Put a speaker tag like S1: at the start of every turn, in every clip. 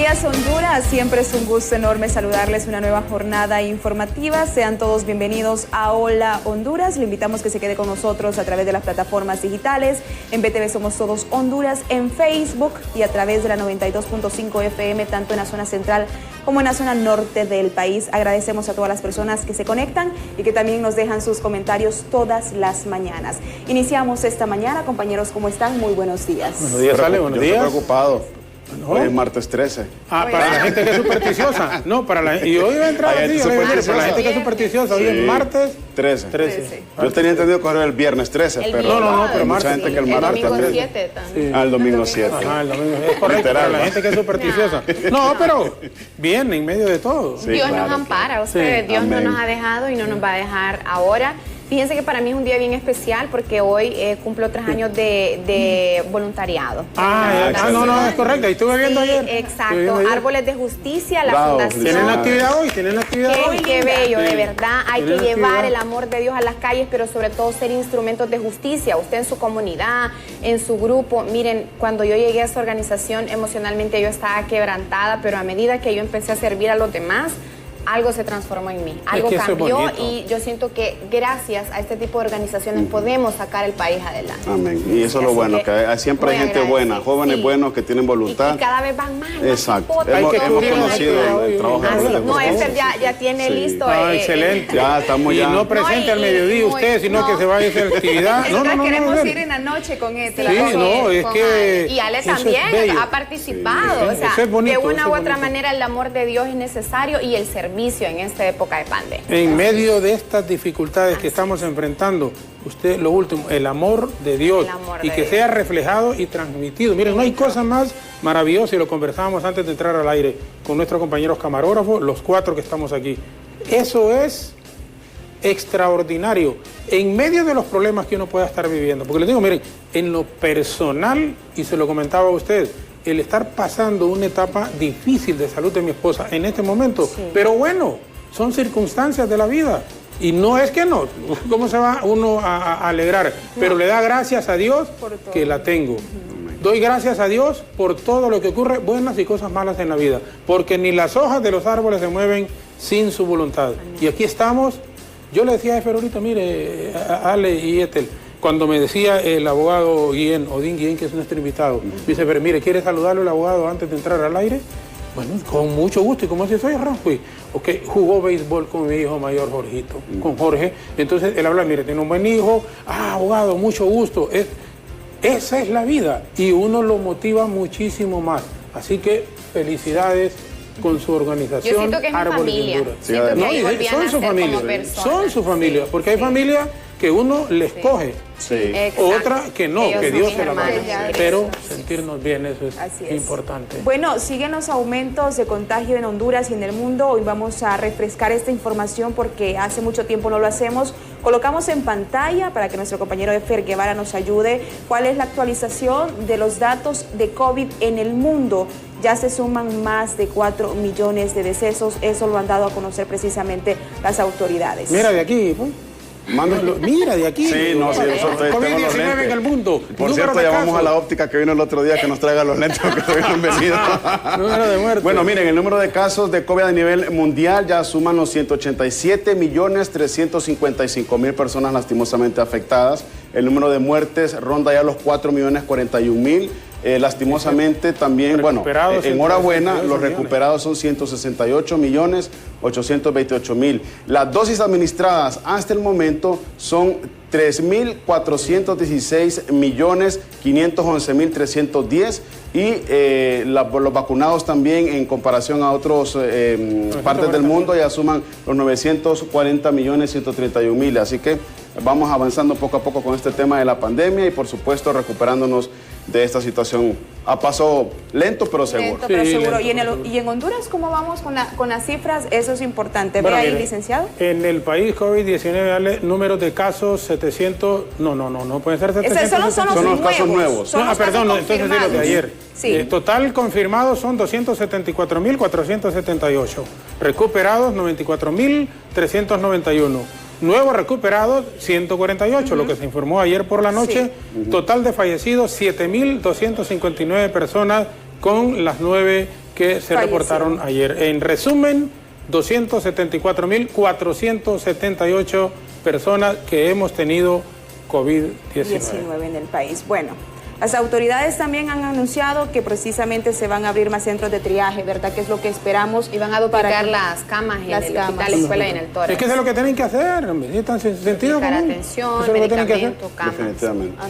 S1: días, Honduras. Siempre es un gusto enorme saludarles una nueva jornada informativa. Sean todos bienvenidos a Hola Honduras. Le invitamos que se quede con nosotros a través de las plataformas digitales. En BTV Somos Todos Honduras, en Facebook y a través de la 92.5 FM, tanto en la zona central como en la zona norte del país. Agradecemos a todas las personas que se conectan y que también nos dejan sus comentarios todas las mañanas. Iniciamos esta mañana, compañeros, ¿cómo están? Muy buenos días.
S2: Buenos días, Ale, buenos días.
S3: Estoy preocupado.
S2: ¿No?
S3: Hoy es martes 13.
S2: Para la gente que es supersticiosa. No, para la y hoy va a entrar así, para la gente que es supersticiosa. Hoy es martes
S3: 13. Yo tenía entendido que era el viernes 13, pero
S2: pero
S3: mucha gente que el martes 13.
S4: 7 también.
S3: El domingo 7.
S2: Ajá, el domingo. Es correcto, para la gente que es supersticiosa. No, pero bien, en medio de todo.
S4: Sí, Dios nos ampara, ustedes. Dios no nos ha dejado y no nos va a dejar ahora. Fíjense que para mí es un día bien especial porque hoy cumplo 3 años de voluntariado.
S2: No, es correcto. Y estuve viendo ayer.
S4: Exacto. Árboles de Justicia, la fundación.
S2: ¿Tienen actividad hoy?
S4: Qué bello, de verdad. Hay que llevar el amor de Dios a las calles, pero sobre todo ser instrumentos de justicia. Usted en su comunidad, en su grupo. Miren, cuando yo llegué a esa organización, emocionalmente yo estaba quebrantada, pero a medida que yo empecé a servir a los demás, algo se transformó en mí, algo cambió y yo siento que gracias a este tipo de organizaciones podemos sacar el país adelante.
S3: Amén. Y eso es lo bueno, que siempre hay gente buena, jóvenes buenos que tienen voluntad.
S4: Y cada vez van más.
S3: Exacto. Hemos conocido el trabajo.
S4: No, Esther ya tiene listo.
S2: Excelente.
S3: Ya estamos
S2: y no presente al mediodía usted, sino que se vaya a hacer actividad.
S1: No, queremos ir en la noche con
S2: este. Es que...
S4: Y Ale también ha participado. O sea, de una u otra manera el amor de Dios es necesario y el servicio en esta época de pandemia.
S2: En medio de estas dificultades que estamos enfrentando, usted, lo último, el amor de Dios y que sea reflejado y transmitido. Miren, no hay cosa más maravillosa, y lo conversábamos antes de entrar al aire con nuestros compañeros camarógrafos, los 4 que estamos aquí. Eso es extraordinario en medio de los problemas que uno pueda estar viviendo. Porque les digo, miren, en lo personal, y se lo comentaba a usted, el estar pasando una etapa difícil de salud de mi esposa en este momento, pero bueno, son circunstancias de la vida. Y no es que no, ¿cómo se va uno a alegrar? Pero le da gracias a Dios que la tengo. Doy gracias a Dios por todo lo que ocurre, buenas y cosas malas en la vida, porque ni las hojas de los árboles se mueven sin su voluntad. Y aquí estamos. Yo le decía a Efer ahorita, mire, Ale y Ethel, cuando me decía el abogado Odín Guillén, que es nuestro invitado, dice, pero mire, ¿quiere saludarlo el abogado antes de entrar al aire? Bueno, con mucho gusto. Y como así soy, Rafael, jugó béisbol con mi hijo mayor, Jorgito, con Jorge. Entonces él habla, mire, tiene un buen hijo, abogado, mucho gusto. Esa es la vida y uno lo motiva muchísimo más. Así que felicidades con su organización.
S4: Yo siento que es mi familia.
S2: Son su familia, porque hay familias que uno les coge, otra que no, que Dios se la manda. Pero sentirnos bien, eso es importante.
S1: Bueno, siguen los aumentos de contagio en Honduras y en el mundo. Hoy vamos a refrescar esta información porque hace mucho tiempo no lo hacemos. Colocamos en pantalla para que nuestro compañero Efer Guevara nos ayude cuál es la actualización de los datos de COVID en el mundo. Ya se suman más de 4 millones de decesos. Eso lo han dado a conocer precisamente las autoridades.
S2: Mira de aquí, pues. Mira de aquí.
S3: Sí, no, sí, nosotros
S2: COVID-19 en el mundo.
S3: Por cierto, llamamos a la óptica que vino el otro día que nos traiga los lentes porque tuvieron venido.
S2: Número de muertes.
S3: Bueno, miren, el número de casos de COVID a nivel mundial ya suman los 187.355.000 personas lastimosamente afectadas. El número de muertes ronda ya los 4.041.000. Lastimosamente también, bueno, enhorabuena, los recuperados son 168.828.000. Las dosis administradas hasta el momento son 3.416.511.310 y los vacunados también en comparación a otras partes del mundo ya suman los 940.131.000. Así que vamos avanzando poco a poco con este tema de la pandemia y por supuesto recuperándonos de esta situación a paso lento pero seguro.
S1: Lento pero seguro. ¿Y en Honduras cómo vamos con las cifras? Eso es importante. ¿Ve ahí, licenciado?
S2: En el país COVID-19, números de casos 700... No pueden ser 700.
S1: Son los casos nuevos.
S2: Perdón, entonces de los de ayer.
S1: Sí.
S2: Total confirmados son 274.478. Recuperados 94.391. Nuevos recuperados, 148, lo que se informó ayer por la noche. Total de fallecidos, 7.259 personas con las 9 que se reportaron ayer. En resumen, 274.478 personas que hemos tenido COVID-19
S1: en el país. Bueno, las autoridades también han anunciado que precisamente se van a abrir más centros de triaje, ¿verdad? Que es lo que esperamos.
S4: Y van a duplicar las camas en el hospital, escuela y en el tórax.
S2: Es que eso es lo que tienen que hacer, ¿están sentido común?
S4: Atención, medicamento, camas.
S3: Definitivamente.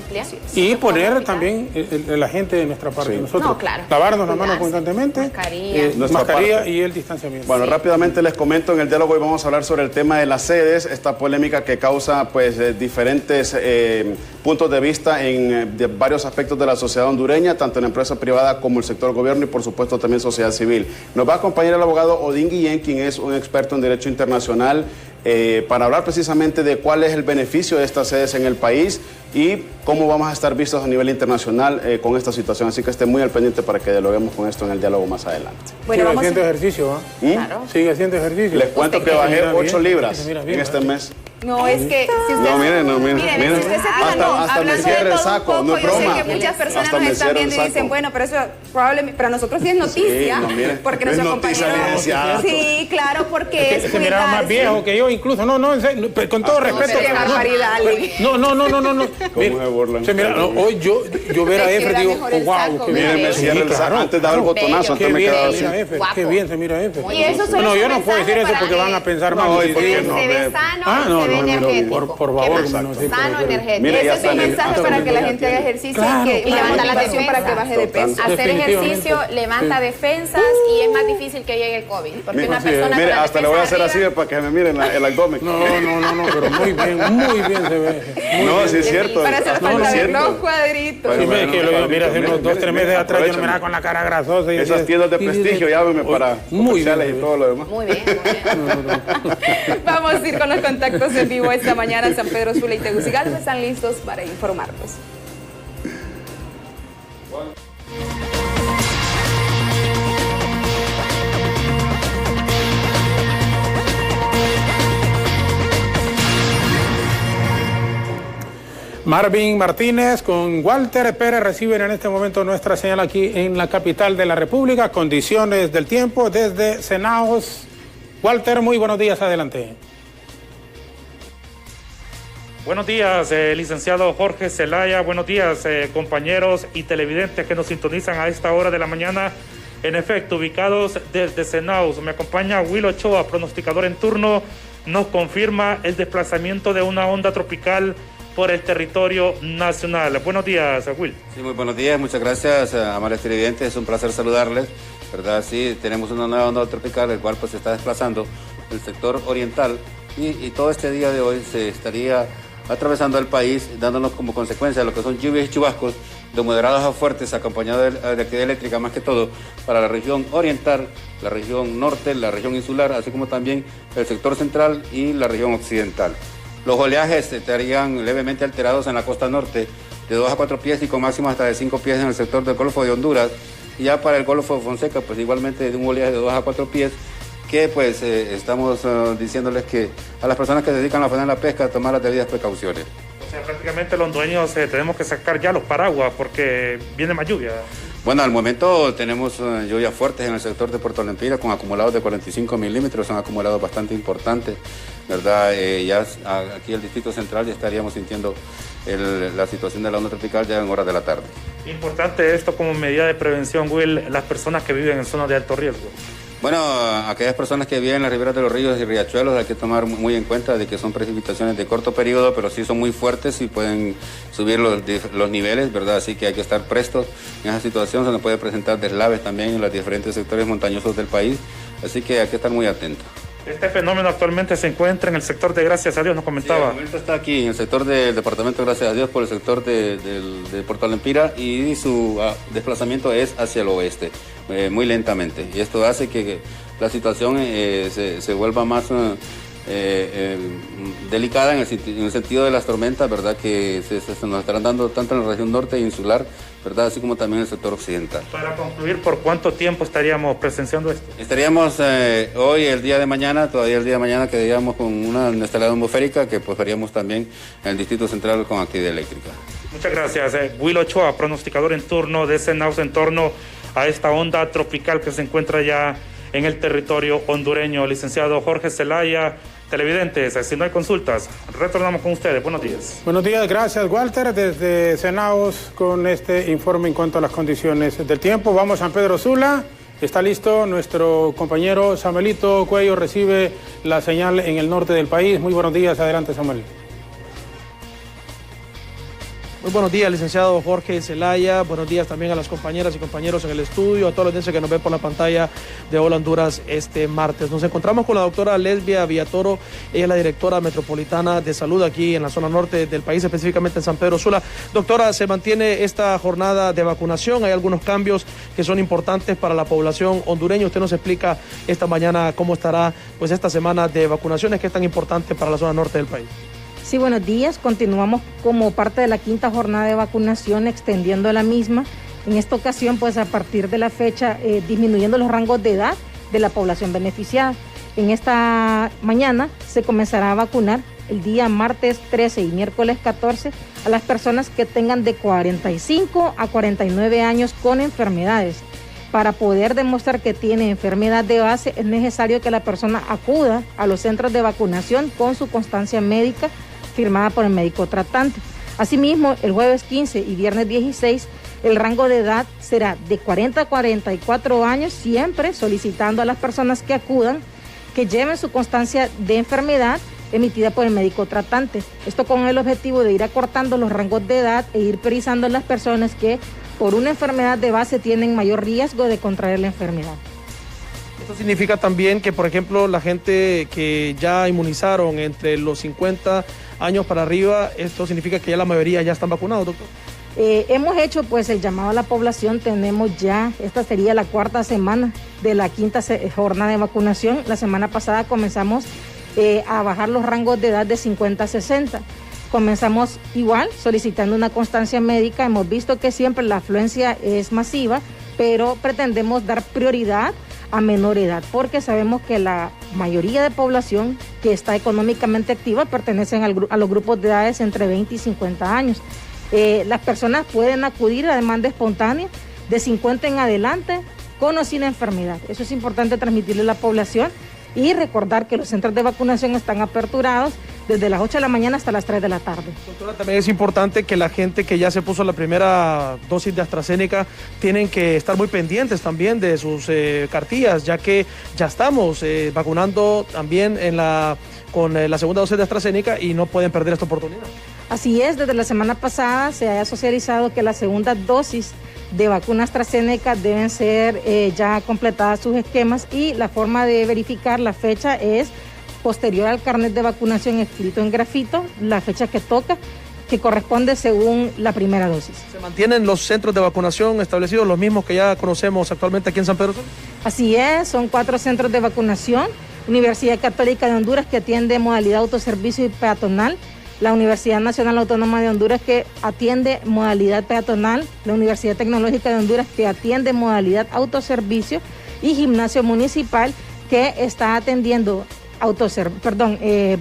S2: Y poner también la gente de nuestra parte. Nosotros lavarnos las manos constantemente, mascarilla y el distanciamiento.
S3: Bueno, rápidamente les comento, en el diálogo hoy vamos a hablar sobre el tema de las sedes, esta polémica que causa pues diferentes puntos de vista en varios aspectos de la sociedad hondureña, tanto en la empresa privada como el sector gobierno y por supuesto también sociedad civil. Nos va a acompañar el abogado Odín Guillén, quien es un experto en derecho internacional, para hablar precisamente de cuál es el beneficio de estas sedes en el país y cómo vamos a estar vistos a nivel internacional con esta situación. Así que esté muy al pendiente para que dialoguemos con esto en el diálogo más adelante.
S2: Bueno, sigue haciendo ejercicio, ¿ah?
S1: Claro.
S2: Sigue haciendo ejercicio.
S3: Les cuento que bajé 8 libras en este mes.
S1: No, es que si usted...
S3: No, miren.
S1: Si usted se
S3: hasta me cierra el saco, no es broma.
S1: Yo sé que muchas personas nos están viendo y dicen, bueno, pero eso probablemente para nosotros sí es noticia.
S3: Sí, no,
S1: porque nuestro compañero... Sí, claro, porque es
S2: se miraba más viejo que yo, incluso. No, en serio, con todo respeto.
S1: Qué barbaridad,
S2: No. Se mira, hoy yo ver a Efer digo, wow.
S3: Miren, me cierra el saco. Antes daba el botonazo, antes me quedaba así.
S2: Qué bien se mira Efer.
S1: No,
S2: yo no puedo decir eso porque van a pensar mal.
S4: Se ve sano, se ve energético.
S2: Por favor,
S4: sano, energético.
S1: Ese es un mensaje para que la gente haga ejercicio y levanta la atención para que baje de peso.
S4: Hacer ejercicio levanta defensas y es más difícil que llegue el COVID. Porque una persona
S3: mire, hasta le voy a hacer así para que me miren el abdomen.
S2: No, pero muy bien se ve.
S3: No, sí es cierto.
S1: Para hacer falta ver los cuadritos.
S2: Mira, hace unos 2 o 3 meses atrás yo me miraba con la cara grasosa.
S3: Esas tiendas de prestigio, llámeme para comerciales y todo lo demás.
S4: Muy bien.
S1: Vamos a ir con los contactos en vivo esta mañana. San Pedro Sula y Tegucigalpa están listos para informarnos.
S2: Marvin Martínez con Walter Pérez reciben en este momento nuestra señal aquí en la capital de la República. Condiciones del tiempo desde Senaos. Walter, muy buenos días, adelante.
S5: Buenos días, licenciado Jorge Zelaya. Buenos días, compañeros y televidentes que nos sintonizan a esta hora de la mañana. En efecto, ubicados desde Senaos, me acompaña Will Ochoa, pronosticador en turno. Nos confirma el desplazamiento de una onda tropical por el territorio nacional. Buenos días, Will.
S6: Sí, muy buenos días. Muchas gracias, amables televidentes. Es un placer saludarles. ¿Verdad? Sí, tenemos una nueva onda tropical, el cual pues se está desplazando del sector oriental y todo este día de hoy se estaría atravesando el país, dándonos como consecuencia lo que son lluvias y chubascos de moderados a fuertes, acompañados de actividad eléctrica más que todo para la región oriental, la región norte, la región insular, así como también el sector central y la región occidental. Los oleajes estarían levemente alterados en la costa norte, de 2 a 4 pies y con máximo hasta de 5 pies en el sector del Golfo de Honduras. Y ya para el Golfo de Fonseca, pues igualmente de un oleaje de 2 a 4 pies, que pues estamos diciéndoles que a las personas que se dedican a la faena de la pesca tomar las debidas precauciones.
S5: O sea, prácticamente los dueños tenemos que sacar ya los paraguas porque viene más lluvia.
S6: Bueno, al momento tenemos lluvias fuertes en el sector de Puerto Lempira con acumulados de 45 milímetros, son acumulados bastante importantes, ¿verdad? Ya aquí el Distrito Central ya estaríamos sintiendo la situación de la onda tropical ya en horas de la tarde.
S5: Importante esto como medida de prevención, Will, las personas que viven en zonas de alto riesgo.
S6: Bueno, aquellas personas que viven en las riberas de los ríos y riachuelos hay que tomar muy en cuenta de que son precipitaciones de corto periodo, pero sí son muy fuertes y pueden subir los niveles, ¿verdad? Así que hay que estar prestos en esa situación. Se nos puede presentar deslaves también en los diferentes sectores montañosos del país, así que hay que estar muy atentos.
S5: Este fenómeno actualmente se encuentra en el sector de Gracias a Dios, nos comentaba.
S6: Sí, el momento está aquí, en el sector del departamento Gracias a Dios, por el sector de Puerto Lempira, y su desplazamiento es hacia el oeste, muy lentamente. Y esto hace que la situación se vuelva más delicada en el sentido de las tormentas, ¿verdad? Que se nos estarán dando tanto en la región norte e insular, ¿verdad? Así como también en el sector occidental.
S5: Para concluir, ¿por cuánto tiempo estaríamos presenciando esto?
S6: Estaríamos hoy, el día de mañana, todavía el día de mañana quedaríamos con una inestabilidad atmosférica que pues haríamos también en el Distrito Central con actividad eléctrica.
S5: Muchas gracias. Will Ochoa, pronosticador en turno de Senaos en torno a esta onda tropical que se encuentra ya en el territorio hondureño. Licenciado Jorge Zelaya, televidentes, si no hay consultas, retornamos con ustedes. Buenos días.
S2: Buenos días, gracias Walter, desde Senaos con este informe en cuanto a las condiciones del tiempo. Vamos a San Pedro Sula, está listo nuestro compañero Samuelito Cuello, recibe la señal en el norte del país. Muy buenos días, adelante Samuel.
S7: Muy buenos días, licenciado Jorge Zelaya. Buenos días también a las compañeras y compañeros en el estudio, a todos los audiencias que nos ven por la pantalla de Hola Honduras este martes. Nos encontramos con la doctora Lesbia Villatoro. Ella es la directora metropolitana de salud aquí en la zona norte del país, específicamente en San Pedro Sula. Doctora, se mantiene esta jornada de vacunación. Hay algunos cambios que son importantes para la población hondureña. Usted nos explica esta mañana cómo estará pues esta semana de vacunaciones que es tan importante para la zona norte del país.
S8: Sí, buenos días. Continuamos como parte de la 5ª jornada de vacunación, extendiendo la misma. En esta ocasión, pues a partir de la fecha, disminuyendo los rangos de edad de la población beneficiada. En esta mañana se comenzará a vacunar el día martes 13 y miércoles 14 a las personas que tengan de 45 a 49 años con enfermedades. Para poder demostrar que tiene enfermedad de base, es necesario que la persona acuda a los centros de vacunación con su constancia médica firmada por el médico tratante. Asimismo, el jueves 15 y viernes 16, el rango de edad será de 40 a 44 años, siempre solicitando a las personas que acudan que lleven su constancia de enfermedad emitida por el médico tratante. Esto con el objetivo de ir acortando los rangos de edad e ir priorizando a las personas que por una enfermedad de base tienen mayor riesgo de contraer la enfermedad.
S7: Esto significa también que, por ejemplo, la gente que ya inmunizaron entre los 50 años para arriba, esto significa que ya la mayoría ya están vacunados, doctor.
S8: Hemos hecho pues el llamado a la población, tenemos ya, esta sería la 4ª semana de la 5ª jornada de vacunación. La semana pasada comenzamos a bajar los rangos de edad de 50 a 60. Comenzamos igual solicitando una constancia médica. Hemos visto que siempre la afluencia es masiva, pero pretendemos dar prioridad a menor edad, porque sabemos que la mayoría de población que está económicamente activa pertenecen a los grupos de edades entre 20 y 50 años. Las personas pueden acudir a demanda espontánea de 50 en adelante, con o sin enfermedad. Eso es importante transmitirle a la población y recordar que los centros de vacunación están aperturados desde las 8 de la mañana hasta las 3 de la tarde.
S7: Doctora, también es importante que la gente que ya se puso la primera dosis de AstraZeneca tienen que estar muy pendientes también de sus cartillas, ya que ya estamos vacunando también con la segunda dosis de AstraZeneca y no pueden perder esta oportunidad.
S8: Así es, desde la semana pasada se ha socializado que la segunda dosis de vacuna AstraZeneca deben ser ya completadas sus esquemas, y la forma de verificar la fecha es posterior al carnet de vacunación escrito en grafito, la fecha que toca, que corresponde según la primera dosis.
S7: ¿Se mantienen los centros de vacunación establecidos, los mismos que ya conocemos actualmente aquí en San Pedro Sula?
S8: Así es, son 4 centros de vacunación: Universidad Católica de Honduras, que atiende modalidad autoservicio y peatonal; la Universidad Nacional Autónoma de Honduras, que atiende modalidad peatonal; la Universidad Tecnológica de Honduras, que atiende modalidad autoservicio; y Gimnasio Municipal, que está atendiendo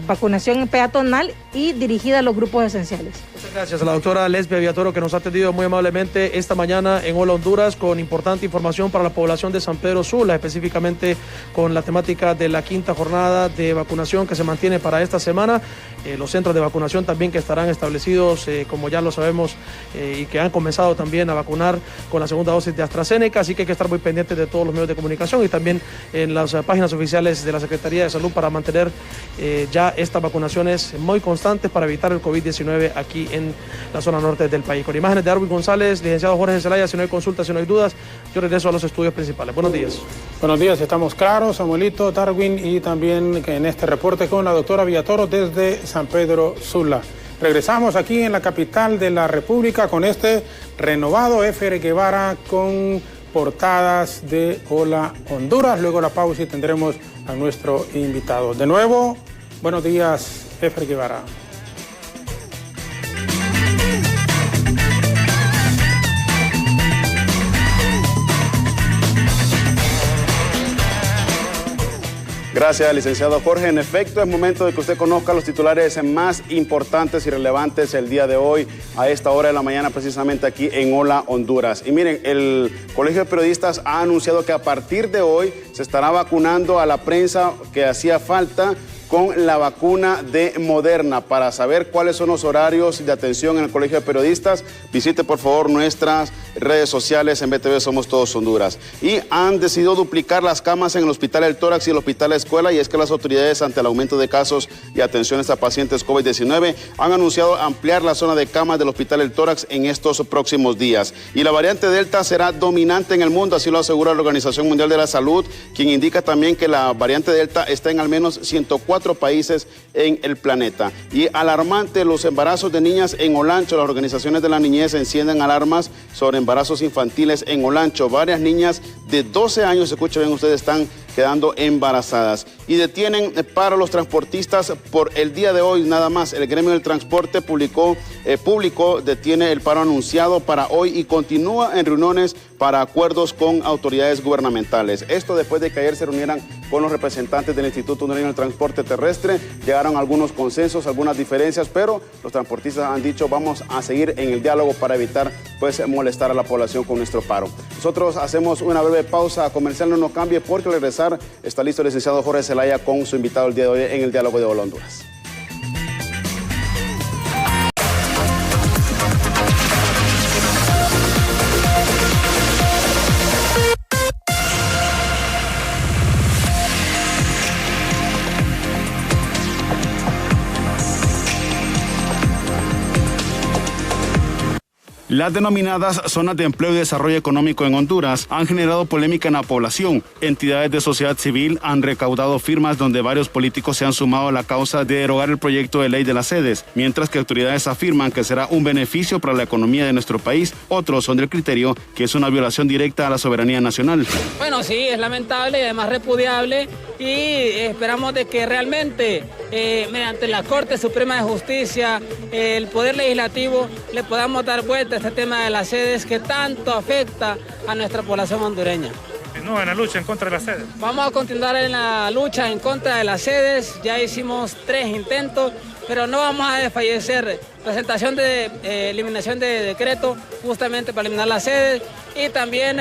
S8: vacunación peatonal y dirigida a los grupos esenciales.
S7: Muchas gracias a la doctora Lesbia Villatoro, que nos ha atendido muy amablemente esta mañana en Hola Honduras con importante información para la población de San Pedro Sula, específicamente con la temática de la 5ª jornada de vacunación que se mantiene para esta semana. Los centros de vacunación también que estarán establecidos, como ya lo sabemos, y que han comenzado también a vacunar con la segunda dosis de AstraZeneca, así que hay que estar muy pendientes de todos los medios de comunicación y también en las páginas oficiales de la Secretaría de Salud para mantener ya estas vacunaciones muy constantes para evitar el COVID-19 aquí en la zona norte del país. Con imágenes de Darwin González, licenciado Jorge Zelaya, si no hay consultas, si no hay dudas, yo regreso a los estudios principales. Buenos días.
S2: Buenos días, estamos claros, Samuelito, Darwin, y también en este reporte con la doctora Villatoro desde San Pedro Sula. Regresamos aquí en la capital de la República con este renovado FR Guevara con portadas de Hola Honduras. Luego la pausa y tendremos a nuestro invitado. De nuevo, buenos días, FR Guevara.
S3: Gracias, licenciado Jorge. En efecto, es momento de que usted conozca los titulares más importantes y relevantes el día de hoy, a esta hora de la mañana, precisamente aquí en Hola Honduras. Y miren, el Colegio de Periodistas ha anunciado que a partir de hoy se estará vacunando a la prensa que hacía falta con la vacuna de Moderna. Para saber cuáles son los horarios de atención en el Colegio de Periodistas, visite por favor nuestras redes sociales en BTV Somos Todos Honduras. Y han decidido duplicar las camas en el Hospital El Tórax y el Hospital La Escuela, y es que las autoridades, ante el aumento de casos y atenciones a pacientes COVID-19, han anunciado ampliar la zona de camas del Hospital El Tórax en estos próximos días. Y la variante Delta será dominante en el mundo, así lo asegura la Organización Mundial de la Salud, quien indica también que la variante Delta está en al menos 104 países en el planeta. Y alarmante, los embarazos de niñas en Olancho. Las organizaciones de la niñez encienden alarmas sobre embarazos infantiles en Olancho. Varias niñas de 12 años, escuchen bien ustedes, están quedando embarazadas. Y detienen para los transportistas por el día de hoy nada más. El gremio del transporte público detiene el paro anunciado para hoy y continúa en reuniones para acuerdos con autoridades gubernamentales. Esto después de que ayer se reunieran con los representantes del Instituto Hondureño del Transporte Terrestre. Llegaron a algunos consensos, algunas diferencias, pero los transportistas han dicho vamos a seguir en el diálogo para evitar molestar a la población con nuestro paro. Nosotros hacemos una breve pausa comercial, no nos cambie, porque al regresar está listo el licenciado Jorge Zelaya con su invitado el día de hoy en el diálogo de Hola Honduras. Las denominadas zonas de empleo y desarrollo económico en Honduras han generado polémica en la población. Entidades de sociedad civil han recaudado firmas donde varios políticos se han sumado a la causa de derogar el proyecto de ley de las sedes, mientras que autoridades afirman que será un beneficio para la economía de nuestro país. Otros son del criterio que es una violación directa a la soberanía nacional.
S9: Bueno, sí, es lamentable y además repudiable, y esperamos de que realmente mediante la Corte Suprema de Justicia, el Poder Legislativo, le podamos dar vuelta a este tema de las sedes que tanto afecta a nuestra población hondureña.
S5: Continúa en la lucha en contra de las sedes.
S9: Vamos a continuar en la lucha en contra de las sedes. Ya hicimos 3 intentos, pero no vamos a desfallecer. Presentación de eliminación de decreto justamente para eliminar las sedes, y también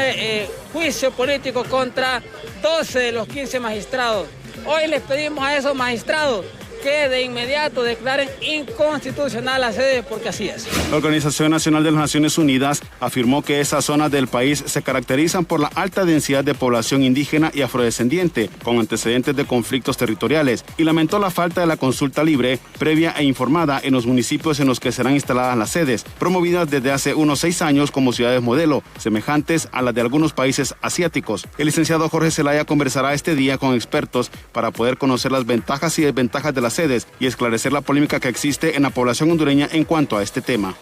S9: juicio político contra 12 de los 15 magistrados. Hoy les pedimos a esos magistrados que de inmediato declaren inconstitucional la sede, porque así es.
S3: La Organización Nacional de las Naciones Unidas afirmó que esas zonas del país se caracterizan por la alta densidad de población indígena y afrodescendiente, con antecedentes de conflictos territoriales, y lamentó la falta de la consulta libre, previa e informada en los municipios en los que serán instaladas las sedes, promovidas desde hace unos 6 años como ciudades modelo, semejantes a las de algunos países asiáticos. El licenciado Jorge Zelaya conversará este día con expertos para poder conocer las ventajas y desventajas de las sedes y esclarecer la polémica que existe en la población hondureña en cuanto a este tema.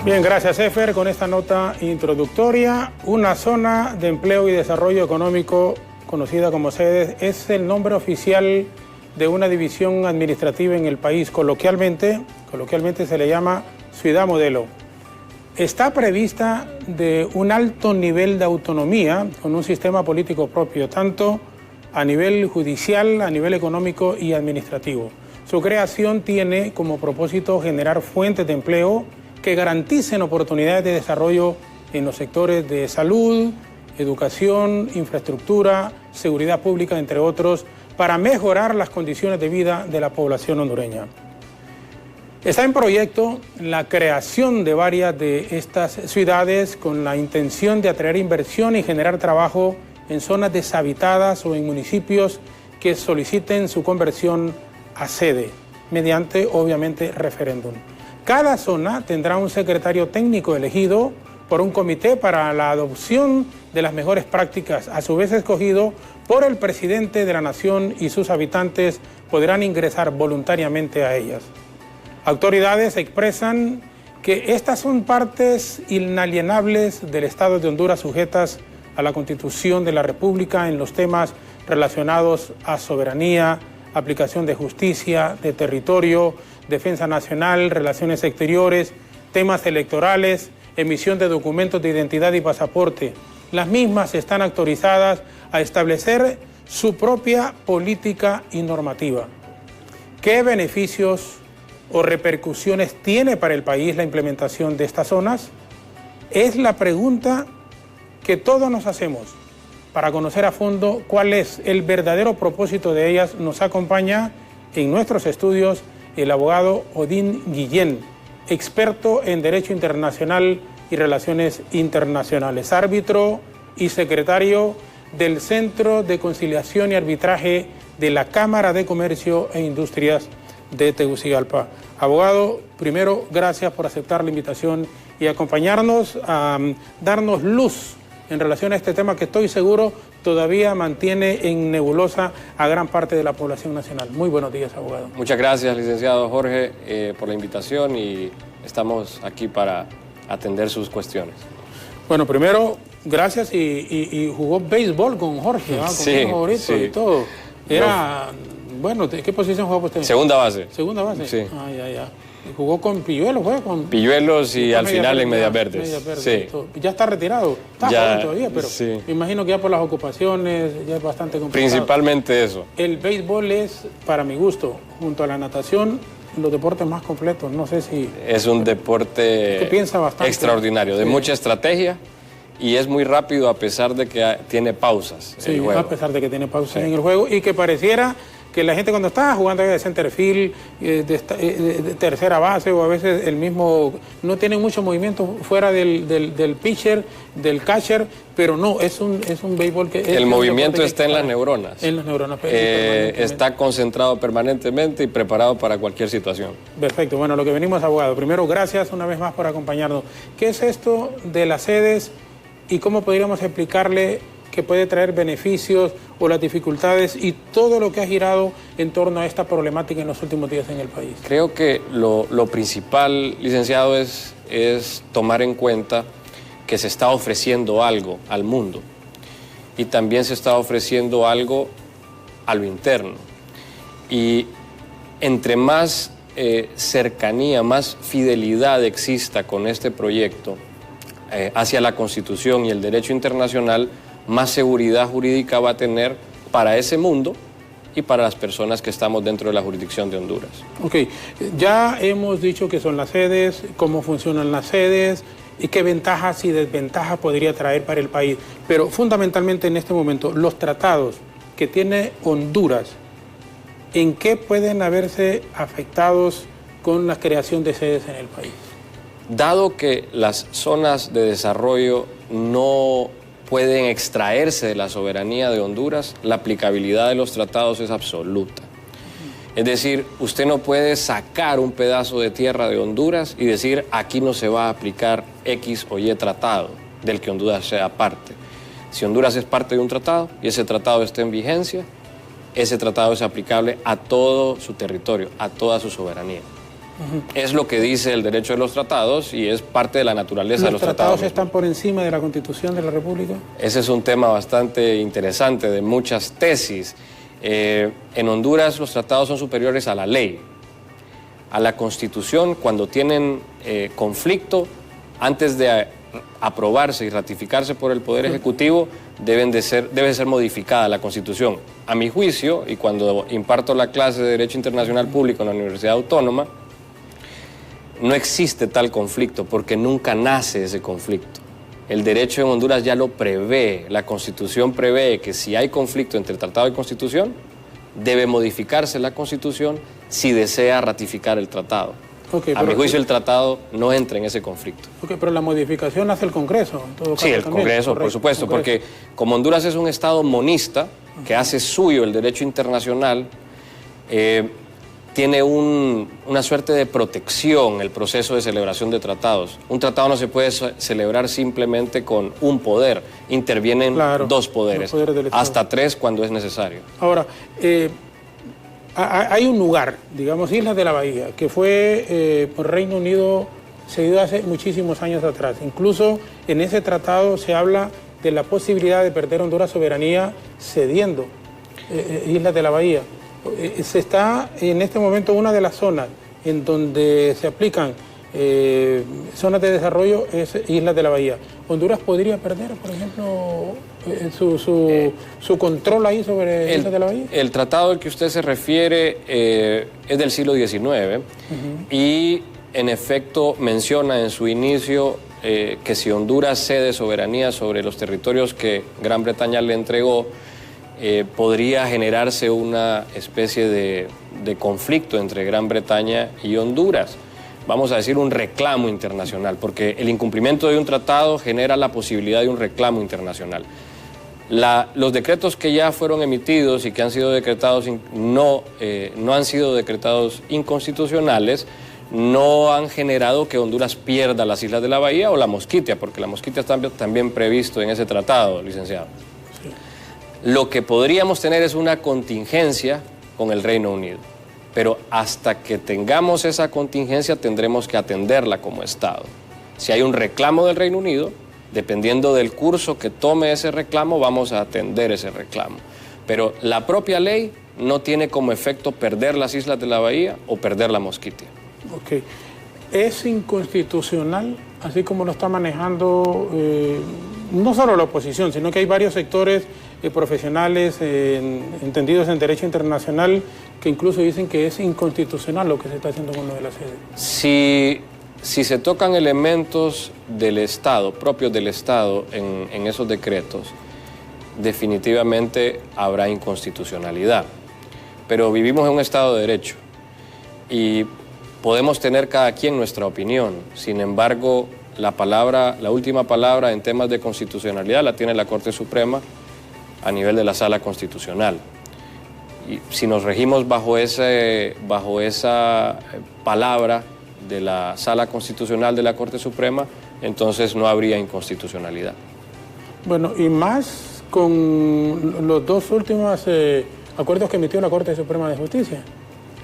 S2: Bien, gracias Efer. Con esta nota introductoria, una zona de empleo y desarrollo económico conocida como sedes es el nombre oficial de una división administrativa en el país. Coloquialmente se le llama ciudad modelo. Está prevista de un alto nivel de autonomía con un sistema político propio, tanto a nivel judicial, a nivel económico y administrativo. Su creación tiene como propósito generar fuentes de empleo que garanticen oportunidades de desarrollo en los sectores de salud, educación, infraestructura, seguridad pública, entre otros, para mejorar las condiciones de vida de la población hondureña. Está en proyecto la creación de varias de estas ciudades con la intención de atraer inversión y generar trabajo en zonas deshabitadas o en municipios que soliciten su conversión a sede, mediante, obviamente, referéndum. Cada zona tendrá un secretario técnico elegido por un comité para la adopción de las mejores prácticas, a su vez escogido por el presidente de la nación, y sus habitantes podrán ingresar voluntariamente a ellas. Autoridades expresan que estas son partes inalienables del Estado de Honduras, sujetas a la Constitución de la República en los temas relacionados a soberanía, aplicación de justicia, de territorio, defensa nacional, relaciones exteriores, temas electorales, emisión de documentos de identidad y pasaporte. Las mismas están autorizadas a establecer su propia política y normativa. ¿Qué beneficios o repercusiones tiene para el país la implementación de estas zonas? Es la pregunta que todos nos hacemos. Para conocer a fondo cuál es el verdadero propósito de ellas, nos acompaña en nuestros estudios el abogado Odín Guillén, experto en Derecho Internacional y Relaciones Internacionales, árbitro y secretario del Centro de Conciliación y Arbitraje de la Cámara de Comercio e Industrias de Tegucigalpa. Abogado, primero, gracias por aceptar la invitación y acompañarnos a darnos luz en relación a este tema que estoy seguro todavía mantiene en nebulosa a gran parte de la población nacional. Muy buenos días, abogado.
S10: Muchas gracias, licenciado Jorge, por la invitación y estamos aquí para atender sus cuestiones.
S2: Bueno, primero, gracias y jugó béisbol con Jorge, con
S10: sí,
S2: su favorito
S10: sí.
S2: y todo. Era, bueno, ¿qué posición jugaba usted?
S10: Segunda base.
S2: ¿Segunda base?
S10: Sí.
S2: Ah, ya. Jugó con Pilluelos, ¿fue? Con
S10: Pilluelos y al final en Medias Verdes.
S2: Medias Verdes,
S10: sí.
S2: Ya está retirado. Está joven todavía, pero
S10: sí.
S2: Me imagino que ya por las ocupaciones ya es bastante complicado.
S10: Principalmente eso.
S2: El béisbol es, para mi gusto, junto a la natación, los deportes más completos. No sé si...
S10: Es un deporte extraordinario, de mucha estrategia y es muy rápido a pesar de que tiene pausas en el juego.
S2: A pesar de que tiene pausas en el juego y que pareciera que la gente cuando está jugando de centerfield, de tercera base o a veces el mismo, no tiene mucho movimiento fuera del pitcher, del catcher, pero no, es un béisbol que...
S10: El movimiento está en las neuronas.
S2: En las neuronas.
S10: Está concentrado permanentemente y preparado para cualquier situación.
S2: Perfecto, bueno, lo que venimos, abogado. Primero, gracias una vez más por acompañarnos. ¿Qué es esto de las sedes y cómo podríamos explicarle que puede traer beneficios o las dificultades y todo lo que ha girado en torno a esta problemática en los últimos días en el país?
S10: Creo que lo principal, licenciado, es tomar en cuenta que se está ofreciendo algo al mundo y también se está ofreciendo algo a lo interno. Y entre más cercanía, más fidelidad exista con este proyecto hacia la Constitución y el derecho internacional, más seguridad jurídica va a tener para ese mundo y para las personas que estamos dentro de la jurisdicción de Honduras.
S2: Ok, ya hemos dicho qué son las sedes, cómo funcionan las sedes y qué ventajas y desventajas podría traer para el país. Pero fundamentalmente en este momento, los tratados que tiene Honduras, ¿en qué pueden haberse afectados con la creación de sedes en el país?
S10: Dado que las zonas de desarrollo no pueden extraerse de la soberanía de Honduras, la aplicabilidad de los tratados es absoluta. Es decir, usted no puede sacar un pedazo de tierra de Honduras y decir aquí no se va a aplicar X o Y tratado del que Honduras sea parte. Si Honduras es parte de un tratado y ese tratado está en vigencia, ese tratado es aplicable a todo su territorio, a toda su soberanía. Es lo que dice el derecho de los tratados y es parte de la naturaleza de los tratados.
S2: ¿Los tratados están por encima de la Constitución de la República?
S10: Ese es un tema bastante interesante, de muchas tesis. En Honduras los tratados son superiores a la ley, a la Constitución. Cuando tienen conflicto, antes de aprobarse y ratificarse por el Poder Ejecutivo, debe ser modificada la Constitución. A mi juicio, y cuando imparto la clase de Derecho Internacional Público en la Universidad Autónoma, no existe tal conflicto porque nunca nace ese conflicto. El derecho en Honduras ya lo prevé, la Constitución prevé que si hay conflicto entre tratado y Constitución, debe modificarse la Constitución si desea ratificar el tratado. A mi juicio el tratado no entra en ese conflicto.
S2: Pero la modificación hace el Congreso, en todo caso.
S10: Sí, el Congreso, por supuesto, porque como Honduras es un Estado monista que hace suyo el derecho internacional, tiene una suerte de protección el proceso de celebración de tratados. Un tratado no se puede celebrar simplemente con un poder, intervienen dos poderes, hasta tres cuando es necesario.
S2: Ahora, hay un lugar, digamos Islas de la Bahía, que fue por Reino Unido cedido hace muchísimos años atrás. Incluso en ese tratado se habla de la posibilidad de perder Honduras soberanía cediendo Islas de la Bahía. Se está en este momento una de las zonas en donde se aplican zonas de desarrollo es Islas de la Bahía. ¿Honduras podría perder, por ejemplo, su control ahí sobre Islas de la Bahía?
S10: El tratado al que usted se refiere es del siglo XIX y en efecto menciona en su inicio que si Honduras cede soberanía sobre los territorios que Gran Bretaña le entregó, podría generarse una especie de conflicto entre Gran Bretaña y Honduras. Vamos a decir un reclamo internacional, porque el incumplimiento de un tratado genera la posibilidad de un reclamo internacional. Los decretos que ya fueron emitidos y que han sido decretados no han sido decretados inconstitucionales, no han generado que Honduras pierda las Islas de la Bahía o la Mosquitia, porque la Mosquitia está también previsto en ese tratado, licenciado. Sí. Lo que podríamos tener es una contingencia con el Reino Unido, pero hasta que tengamos esa contingencia tendremos que atenderla como Estado. Si hay un reclamo del Reino Unido, dependiendo del curso que tome ese reclamo, vamos a atender ese reclamo. Pero la propia ley no tiene como efecto perder las Islas de la Bahía o perder la Mosquitia.
S2: Ok. ¿Es inconstitucional, así como lo está manejando no solo la oposición, sino que hay varios sectores profesionales entendidos en derecho internacional que incluso dicen que es inconstitucional lo que se está haciendo con lo de la sede?
S10: Si se tocan elementos del Estado, propios del Estado, en esos decretos, definitivamente habrá inconstitucionalidad. Pero vivimos en un Estado de Derecho y podemos tener cada quien nuestra opinión. Sin embargo, la última palabra en temas de constitucionalidad la tiene la Corte Suprema a nivel de la Sala Constitucional. Y si nos regimos bajo esa palabra de la Sala Constitucional de la Corte Suprema, entonces no habría inconstitucionalidad.
S2: Bueno, y más con los dos últimos acuerdos que emitió la Corte Suprema de Justicia,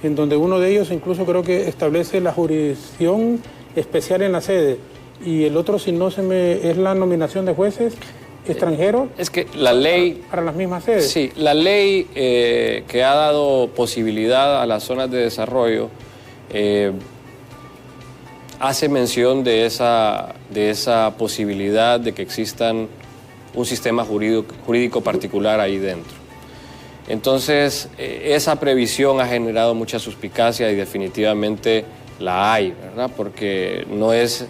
S2: en donde uno de ellos incluso creo que establece la jurisdicción especial en la sede, y el otro, si no es la nominación de jueces extranjeros.
S10: Es que la ley...
S2: Para las mismas sedes.
S10: Sí, la ley que ha dado posibilidad a las zonas de desarrollo hace mención de esa posibilidad de que existan un sistema jurídico particular ahí dentro. Entonces, esa previsión ha generado mucha suspicacia y definitivamente la hay, ¿verdad? Porque no es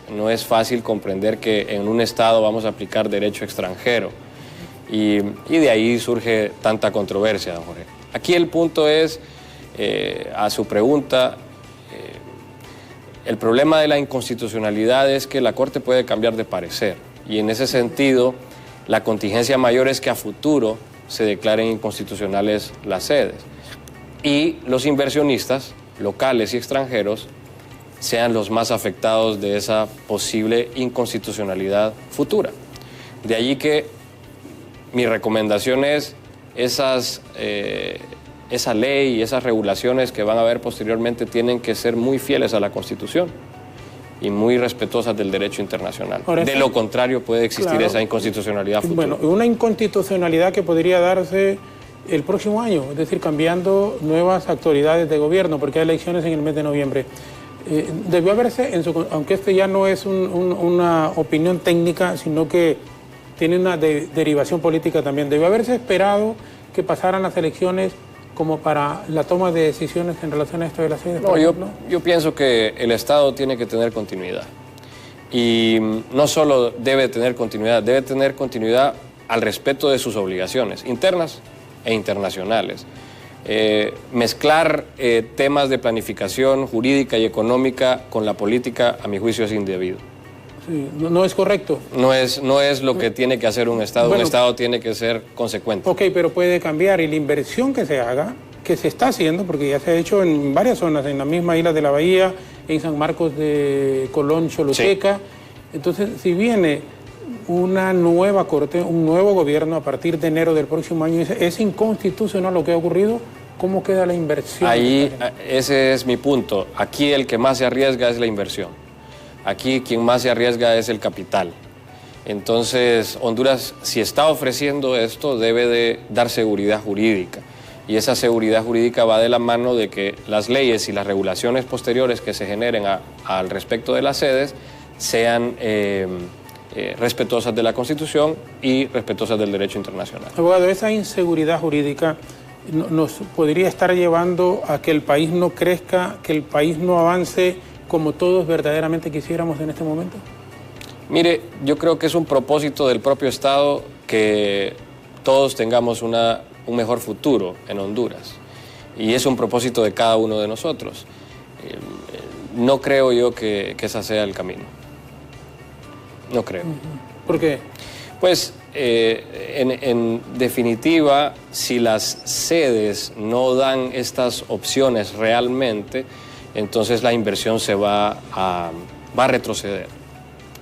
S10: fácil comprender que en un Estado vamos a aplicar derecho extranjero y de ahí surge tanta controversia, don Jorge. Aquí el punto es, a su pregunta, el problema de la inconstitucionalidad es que la Corte puede cambiar de parecer y en ese sentido la contingencia mayor es que a futuro se declaren inconstitucionales las sedes y los inversionistas locales y extranjeros sean los más afectados de esa posible inconstitucionalidad futura. De allí que mi recomendación es esa ley y esas regulaciones que van a haber posteriormente tienen que ser muy fieles a la Constitución y muy respetuosas del derecho internacional. De lo contrario puede existir esa inconstitucionalidad futura.
S2: Bueno, una inconstitucionalidad que podría darse el próximo año, es decir, cambiando nuevas autoridades de gobierno, porque hay elecciones en el mes de noviembre. Debió haberse, aunque este ya no es una opinión técnica, sino que tiene una derivación política también, debió haberse esperado que pasaran las elecciones como para la toma de decisiones en relación a esto de la sede.
S10: No, yo pienso que el Estado tiene que tener continuidad. Y no solo debe tener continuidad al respeto de sus obligaciones internas e internacionales. Mezclar temas de planificación jurídica y económica con la política, a mi juicio, es indebido.
S2: Sí, no es correcto.
S10: No es lo que tiene que hacer un Estado. Bueno, un Estado tiene que ser consecuente.
S2: Ok, pero puede cambiar, y la inversión que se haga, que se está haciendo, porque ya se ha hecho en varias zonas, en la misma Isla de la Bahía, en San Marcos de Colón, Choluteca. Sí. Entonces, si viene una nueva corte, un nuevo gobierno a partir de enero del próximo año, ¿es inconstitucional lo que ha ocurrido? ¿Cómo queda la inversión?
S10: Ahí, ese es mi punto. Aquí el que más se arriesga es la inversión. Aquí quien más se arriesga es el capital. Entonces, Honduras, si está ofreciendo esto, debe de dar seguridad jurídica. y esa seguridad jurídica va de la mano de que las leyes y las regulaciones posteriores que se generen al respecto de las sedes sean respetuosas de la Constitución y respetuosas del derecho internacional.
S2: Abogado, esa inseguridad jurídica nos podría estar llevando a que el país no crezca, que el país no avance como todos verdaderamente quisiéramos en este momento.
S10: Mire, yo creo que es un propósito del propio Estado que todos tengamos un mejor futuro en Honduras. Y es un propósito de cada uno de nosotros. No creo yo que ese sea el camino. No creo.
S2: ¿Por qué?
S10: Pues, en definitiva, si las sedes no dan estas opciones realmente, entonces la inversión se va a retroceder.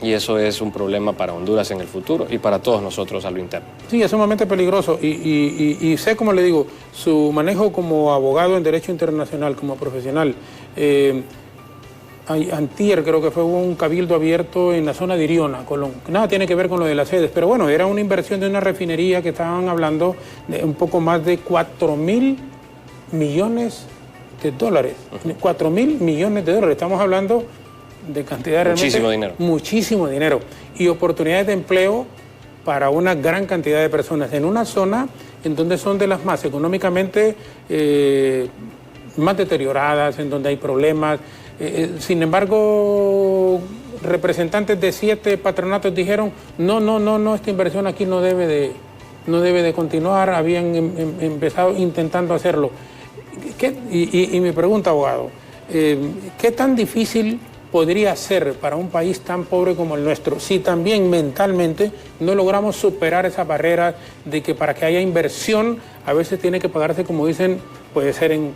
S10: Y eso es un problema para Honduras en el futuro y para todos nosotros a lo interno.
S2: Sí, es sumamente peligroso y sé, como le digo, su manejo como abogado en Derecho Internacional, como profesional. Antier creo que hubo un cabildo abierto en la zona de Iriona, Colón. Nada tiene que ver con lo de las sedes, pero bueno, era una inversión de una refinería que estaban hablando de un poco más de 4.000 millones de dólares. 4.000 millones de dólares. Estamos hablando de cantidad realmente...
S10: Muchísimo dinero.
S2: Muchísimo dinero. Y oportunidades de empleo para una gran cantidad de personas en una zona en donde son de las más económicamente más deterioradas, en donde hay problemas. Sin embargo, representantes de 7 patronatos dijeron no, esta inversión aquí no debe de continuar. Habían empezado intentando hacerlo. Y mi pregunta, abogado, ¿qué tan difícil podría ser para un país tan pobre como el nuestro si también mentalmente no logramos superar esa barrera de que para que haya inversión a veces tiene que pagarse, como dicen, puede ser en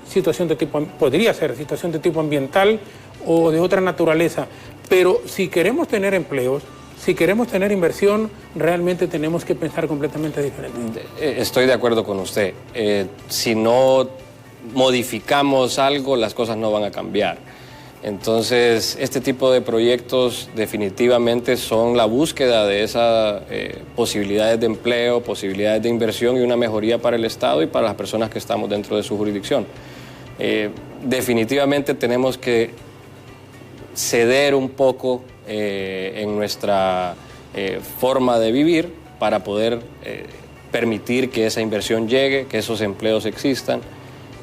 S2: situación de tipo, podría ser situación de tipo ambiental o de otra naturaleza, pero si queremos tener empleos, si queremos tener inversión, realmente tenemos que pensar completamente diferente.
S10: Estoy de acuerdo con usted. Si no modificamos algo, las cosas no van a cambiar. Entonces, este tipo de proyectos definitivamente son la búsqueda de esas posibilidades de empleo, posibilidades de inversión y una mejoría para el Estado y para las personas que estamos dentro de su jurisdicción. Definitivamente tenemos que ceder un poco en nuestra forma de vivir para poder permitir que esa inversión llegue, que esos empleos existan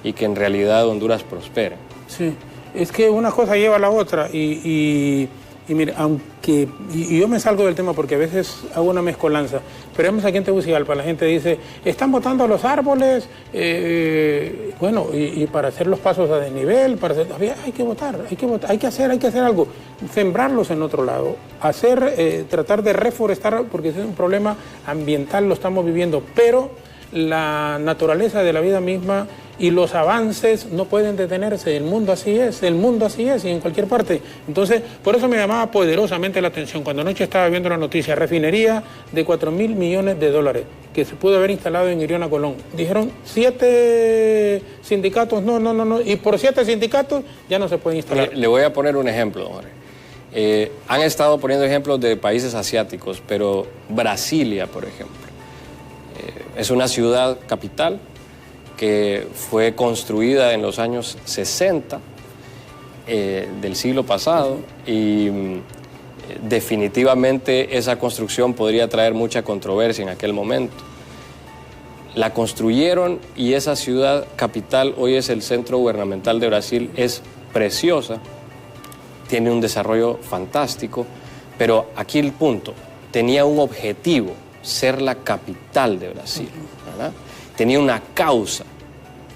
S10: y que en realidad Honduras prospere.
S2: Sí. Es que una cosa lleva a la otra y mire, aunque yo me salgo del tema porque a veces hago una mezcolanza, pero vemos aquí en Tegucigalpa, la gente dice, están botando los árboles, bueno, y para hacer los pasos a desnivel, hay que botar, hay que hacer algo, sembrarlos en otro lado, tratar de reforestar, porque ese es un problema ambiental, lo estamos viviendo, pero la naturaleza de la vida misma y los avances no pueden detenerse. El mundo así es y en cualquier parte. Entonces, por eso me llamaba poderosamente la atención cuando anoche estaba viendo la noticia, refinería de 4.000 millones de dólares que se pudo haber instalado en Iriona, Colón. Dijeron 7 sindicatos, no, y por 7 sindicatos ya no se puede instalar.
S10: Le voy a poner un ejemplo, Jorge. Han estado poniendo ejemplos de países asiáticos, pero Brasilia, por ejemplo, es una ciudad capital que fue construida en los años 60 del siglo pasado y definitivamente esa construcción podría traer mucha controversia en aquel momento. La construyeron y esa ciudad capital hoy es el centro gubernamental de Brasil, es preciosa, tiene un desarrollo fantástico, pero aquí el punto, tenía un objetivo, ser la capital de Brasil, ¿verdad? Tenía una causa,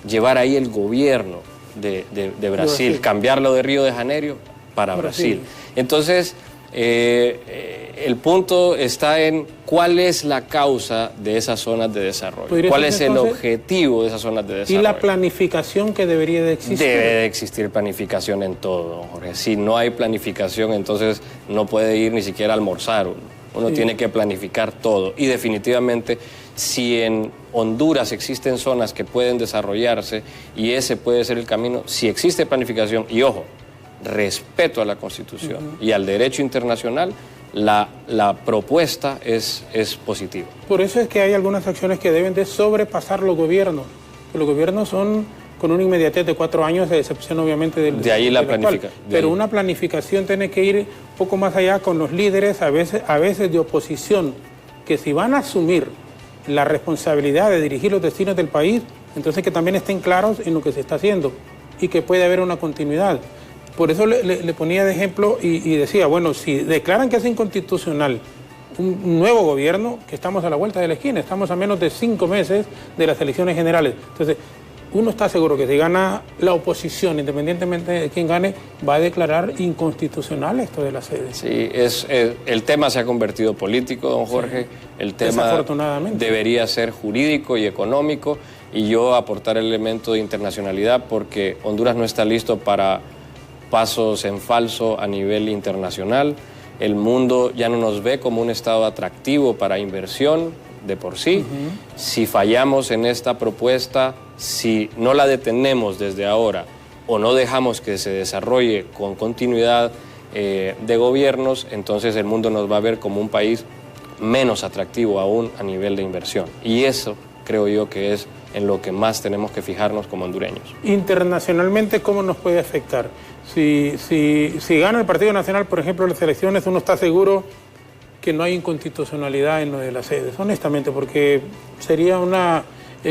S10: llevar ahí el gobierno de Brasil, cambiarlo de Río de Janeiro para Brasil. Entonces, el punto está en cuál es la causa de esas zonas de desarrollo, cuál es el objetivo de esas zonas de desarrollo.
S2: Y la planificación que debería de existir.
S10: Debe de existir planificación en todo, Jorge. Si no hay planificación, entonces no puede ir ni siquiera a almorzar uno. Uno tiene que planificar todo y definitivamente si en Honduras existen zonas que pueden desarrollarse y ese puede ser el camino, si existe planificación y ojo, respeto a la Constitución y al derecho internacional, la propuesta es positiva.
S2: Por eso es que hay algunas acciones que deben de sobrepasar los gobiernos. que los gobiernos son con una inmediatez de 4 años, de excepción obviamente
S10: de ahí la planificación.
S2: Pero una planificación tiene que ir un poco más allá con los líderes, a veces de oposición, que si van a asumir la responsabilidad de dirigir los destinos del país, entonces que también estén claros en lo que se está haciendo y que puede haber una continuidad. Por eso le ponía de ejemplo y decía, bueno, si declaran que es inconstitucional un nuevo gobierno, que estamos a la vuelta de la esquina, estamos a menos de 5 meses de las elecciones generales. Entonces, uno está seguro que si gana la oposición, independientemente de quién gane, va a declarar inconstitucional esto de la sede.
S10: Sí, el tema se ha convertido político, don Jorge. Sí. El tema debería ser jurídico y económico, y yo aportar el elemento de internacionalidad, porque Honduras no está listo para pasos en falso a nivel internacional. El mundo ya no nos ve como un estado atractivo para inversión de por sí. Si fallamos en esta propuesta, si no la detenemos desde ahora o no dejamos que se desarrolle con continuidad de gobiernos, entonces el mundo nos va a ver como un país menos atractivo aún a nivel de inversión. Y eso creo yo que es en lo que más tenemos que fijarnos como hondureños. Internacionalmente, ¿cómo nos puede afectar? Si gana el Partido Nacional, por ejemplo, las elecciones, uno está seguro que no hay inconstitucionalidad en lo de las sedes, honestamente, porque sería una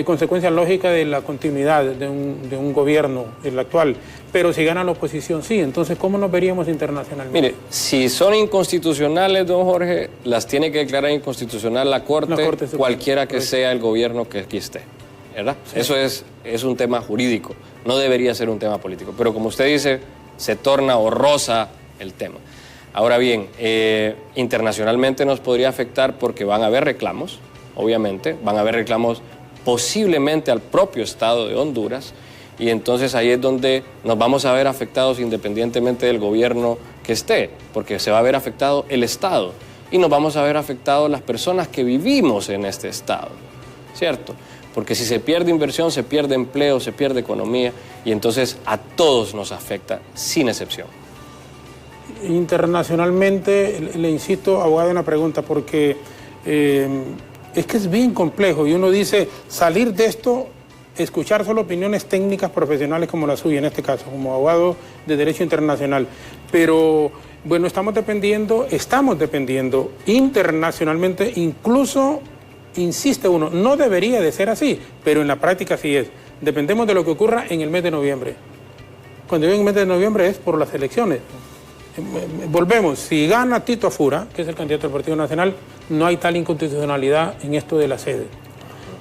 S10: consecuencia lógica de la continuidad de un gobierno, el actual. Pero si gana la oposición, sí. Entonces, ¿cómo nos veríamos internacionalmente? Mire, si son inconstitucionales, don Jorge, las tiene que declarar inconstitucional la Corte cualquiera que sea el gobierno que aquí esté, ¿verdad? Sí. Eso es un tema jurídico, no debería ser un tema político. Pero como usted dice, se torna horrorosa el tema. Ahora bien, internacionalmente nos podría afectar porque van a haber reclamos, obviamente, van a haber reclamos posiblemente al propio Estado de Honduras, y entonces ahí es donde nos vamos a ver afectados independientemente del gobierno que esté, porque se va a ver afectado el Estado y nos vamos a ver afectados las personas que vivimos en este Estado, ¿cierto? Porque si se pierde inversión, se pierde empleo, se pierde economía, y entonces a todos nos afecta, sin excepción. Internacionalmente, le insisto, abogado, una pregunta, porque es que es bien complejo y uno dice, salir de esto, escuchar solo opiniones técnicas profesionales como la suya, en este caso, como abogado de Derecho Internacional. Pero, bueno, estamos dependiendo internacionalmente, incluso, insiste uno, no debería de ser así, pero en la práctica sí es. Dependemos de lo que ocurra en el mes de noviembre. Cuando digo en el mes de noviembre es por las elecciones. Volvemos, si gana Tito Afura, que es el candidato del Partido Nacional, no hay tal inconstitucionalidad en esto de la sede.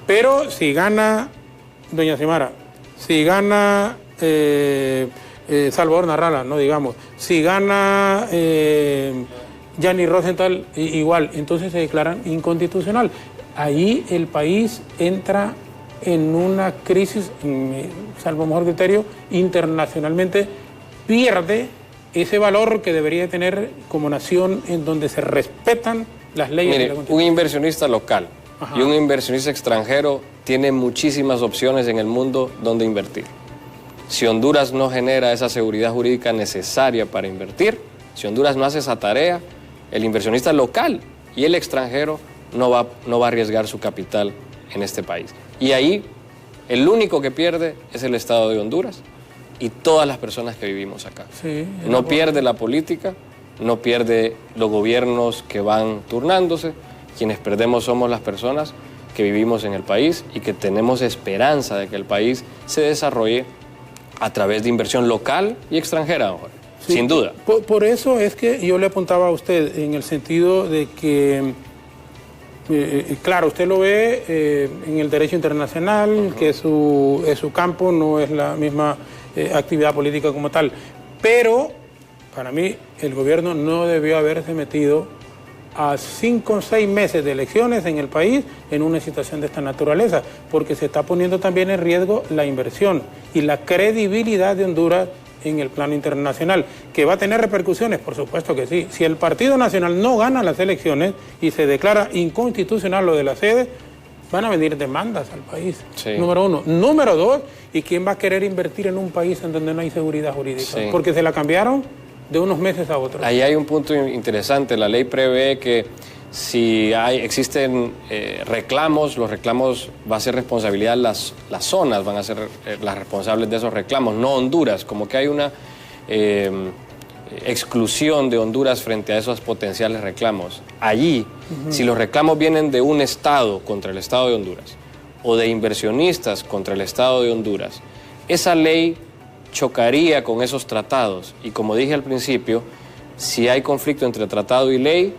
S10: Pero si gana doña Xiomara, si gana Salvador Narrala, no digamos, si gana Gianni Rosenthal, igual, entonces se declaran inconstitucional. Ahí el país entra en una crisis, salvo mejor criterio, internacionalmente pierde ese valor que debería tener como nación en donde se respetan las leyes. Mire, un inversionista local y un inversionista extranjero tiene muchísimas opciones en el mundo donde invertir. Si Honduras no genera esa seguridad jurídica necesaria para invertir, si Honduras no hace esa tarea, el inversionista local y el extranjero no va a arriesgar su capital en este país. Y ahí el único que pierde es el Estado de Honduras y todas las personas que vivimos acá. Sí, no pierde la política, no pierde los gobiernos que van turnándose, quienes perdemos somos las personas que vivimos en el país y que tenemos esperanza de que el país se desarrolle a través de inversión local y extranjera, sí, sin duda. Por eso es que yo le apuntaba a usted en el sentido de que, claro, usted lo ve en el derecho internacional, que su campo no es la misma actividad política como tal, pero para mí el gobierno no debió haberse metido a 5 o 6 meses de elecciones en el país en una situación de esta naturaleza, porque se está poniendo también en riesgo la inversión y la credibilidad de Honduras en el plano internacional, que va a tener repercusiones, por supuesto que sí. Si el Partido Nacional no gana las elecciones y se declara inconstitucional lo de la sede, van a venir demandas al país, sí. Número uno. Número dos, ¿y quién va a querer invertir en un país en donde no hay seguridad jurídica? Sí. Porque se la cambiaron de unos meses a otros. Ahí hay un punto interesante. La ley prevé que Si existen reclamos, los reclamos va a ser responsabilidad, las zonas van a ser las responsables de esos reclamos, no Honduras, como que hay una exclusión de Honduras frente a esos potenciales reclamos. Allí, si los reclamos vienen de un Estado contra el Estado de Honduras o de inversionistas contra el Estado de Honduras, esa ley chocaría con esos tratados y, como dije al principio, si hay conflicto entre tratado y ley,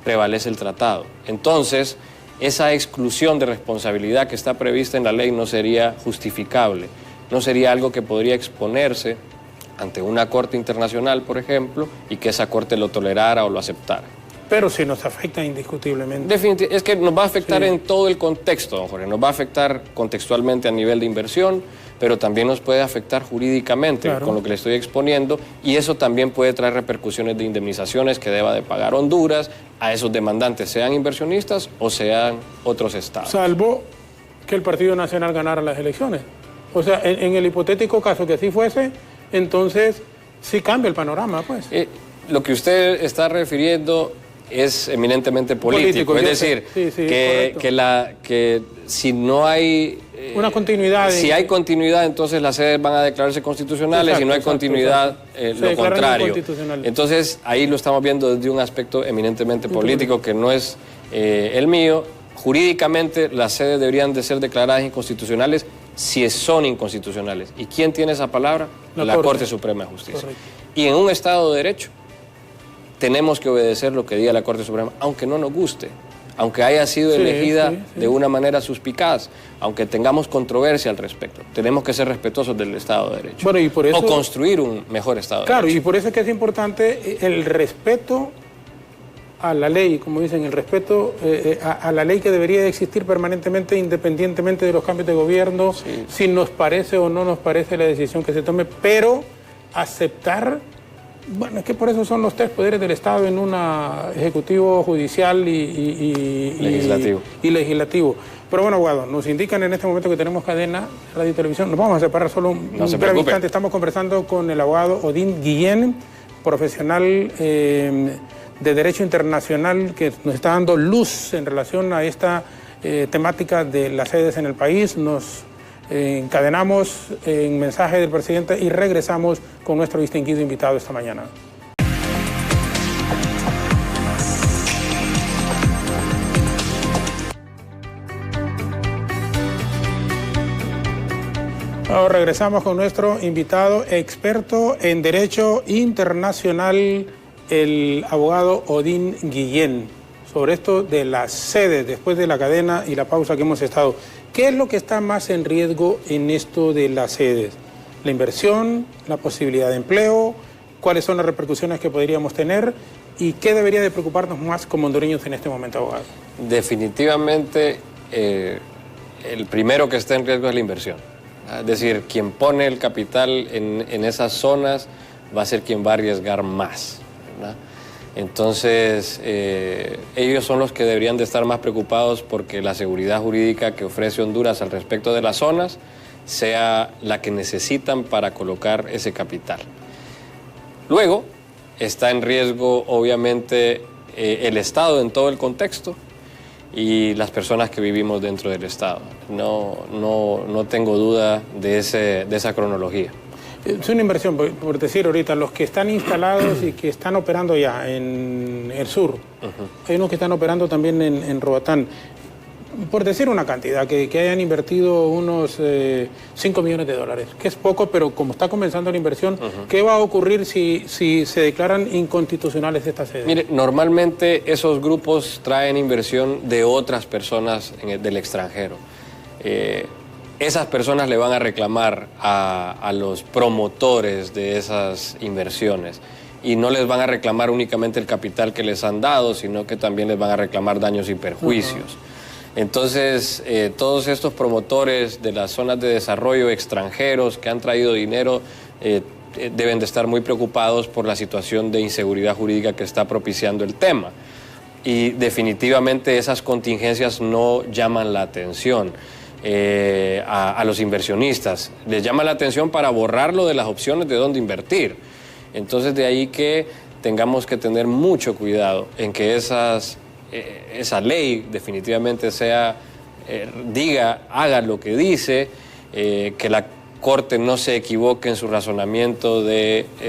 S10: prevalece el tratado. Entonces, esa exclusión de responsabilidad que está prevista en la ley no sería justificable, no sería algo que podría exponerse ante una corte internacional, por ejemplo, y que esa corte lo tolerara o lo aceptara.
S2: Pero sí nos afecta indiscutiblemente.
S10: Definitivamente, es que nos va a afectar en todo el contexto, don Jorge. Nos va a afectar contextualmente a nivel de inversión, pero también nos puede afectar jurídicamente con lo que le estoy exponiendo, y eso también puede traer repercusiones de indemnizaciones que deba de pagar Honduras a esos demandantes, sean inversionistas o sean otros estados.
S2: Salvo que el Partido Nacional ganara las elecciones. O sea, en el hipotético caso que así fuese, entonces sí cambia el panorama, pues.
S10: Lo que usted está refiriendo es eminentemente político, es decir, que si no hay
S2: una continuidad,
S10: si hay continuidad, entonces las sedes van a declararse constitucionales, y no hay continuidad, lo contrario. Entonces ahí lo estamos viendo desde un aspecto eminentemente político, que no es el mío. Jurídicamente las sedes deberían de ser declaradas inconstitucionales si son inconstitucionales. ¿Y quién tiene esa palabra? La Corte Suprema de Justicia. Correcto. Y en un Estado de Derecho tenemos que obedecer lo que diga la Corte Suprema, aunque no nos guste, aunque haya sido elegida de una manera suspicaz, aunque tengamos controversia al respecto. Tenemos que ser respetuosos del Estado de Derecho.
S2: Bueno, y por eso,
S10: o construir un mejor Estado de Derecho.
S2: Claro, y por eso es que es importante el respeto a la ley, como dicen, el respeto a la ley que debería existir permanentemente, independientemente de los cambios de gobierno, si nos parece o no nos parece la decisión que se tome, pero aceptar. Bueno, es que por eso son los tres poderes del Estado en una ejecutivo, judicial y legislativo. Pero bueno, abogado, nos indican en este momento que tenemos cadena, radio y televisión. Nos vamos a separar solo un breve instante. Estamos conversando con el abogado Odín Guillén, profesional de Derecho Internacional, que nos está dando luz en relación a esta temática de las sedes en el país. Nos encadenamos en mensaje del presidente y regresamos con nuestro distinguido invitado esta mañana. Ahora regresamos con nuestro invitado experto en Derecho Internacional, el abogado Odín Guillén, sobre esto de las sedes después de la cadena y la pausa que hemos estado. ¿Qué es lo que está más en riesgo en esto de las sedes? ¿La inversión, la posibilidad de empleo? ¿Cuáles son las repercusiones que podríamos tener? ¿Y qué debería de preocuparnos más como hondureños en este momento, abogado?
S10: Definitivamente, el primero que está en riesgo es la inversión. Es decir, quien pone el capital en esas zonas va a ser quien va a arriesgar más, ¿verdad? Entonces, ellos son los que deberían de estar más preocupados porque la seguridad jurídica que ofrece Honduras al respecto de las zonas sea la que necesitan para colocar ese capital. Luego, está en riesgo, obviamente, el Estado en todo el contexto y las personas que vivimos dentro del Estado. No tengo duda de esa cronología.
S2: Es una inversión, por decir ahorita, los que están instalados y que están operando ya en el sur, hay unos que están operando también en Roatán, por decir una cantidad, que hayan invertido unos 5 millones de dólares, que es poco, pero como está comenzando la inversión, ¿qué va a ocurrir si se declaran inconstitucionales estas sedes?
S10: Mire, normalmente esos grupos traen inversión de otras personas del extranjero. Esas personas le van a reclamar a los promotores de esas inversiones y no les van a reclamar únicamente el capital que les han dado, sino que también les van a reclamar daños y perjuicios. Entonces, todos estos promotores de las zonas de desarrollo extranjeros que han traído dinero deben de estar muy preocupados por la situación de inseguridad jurídica que está propiciando el tema. Y definitivamente esas contingencias no llaman la atención. A los inversionistas. Les llama la atención para borrarlo de las opciones de dónde invertir. Entonces de ahí que tengamos que tener mucho cuidado en que esa ley definitivamente haga lo que dice, que la Corte no se equivoque en su razonamiento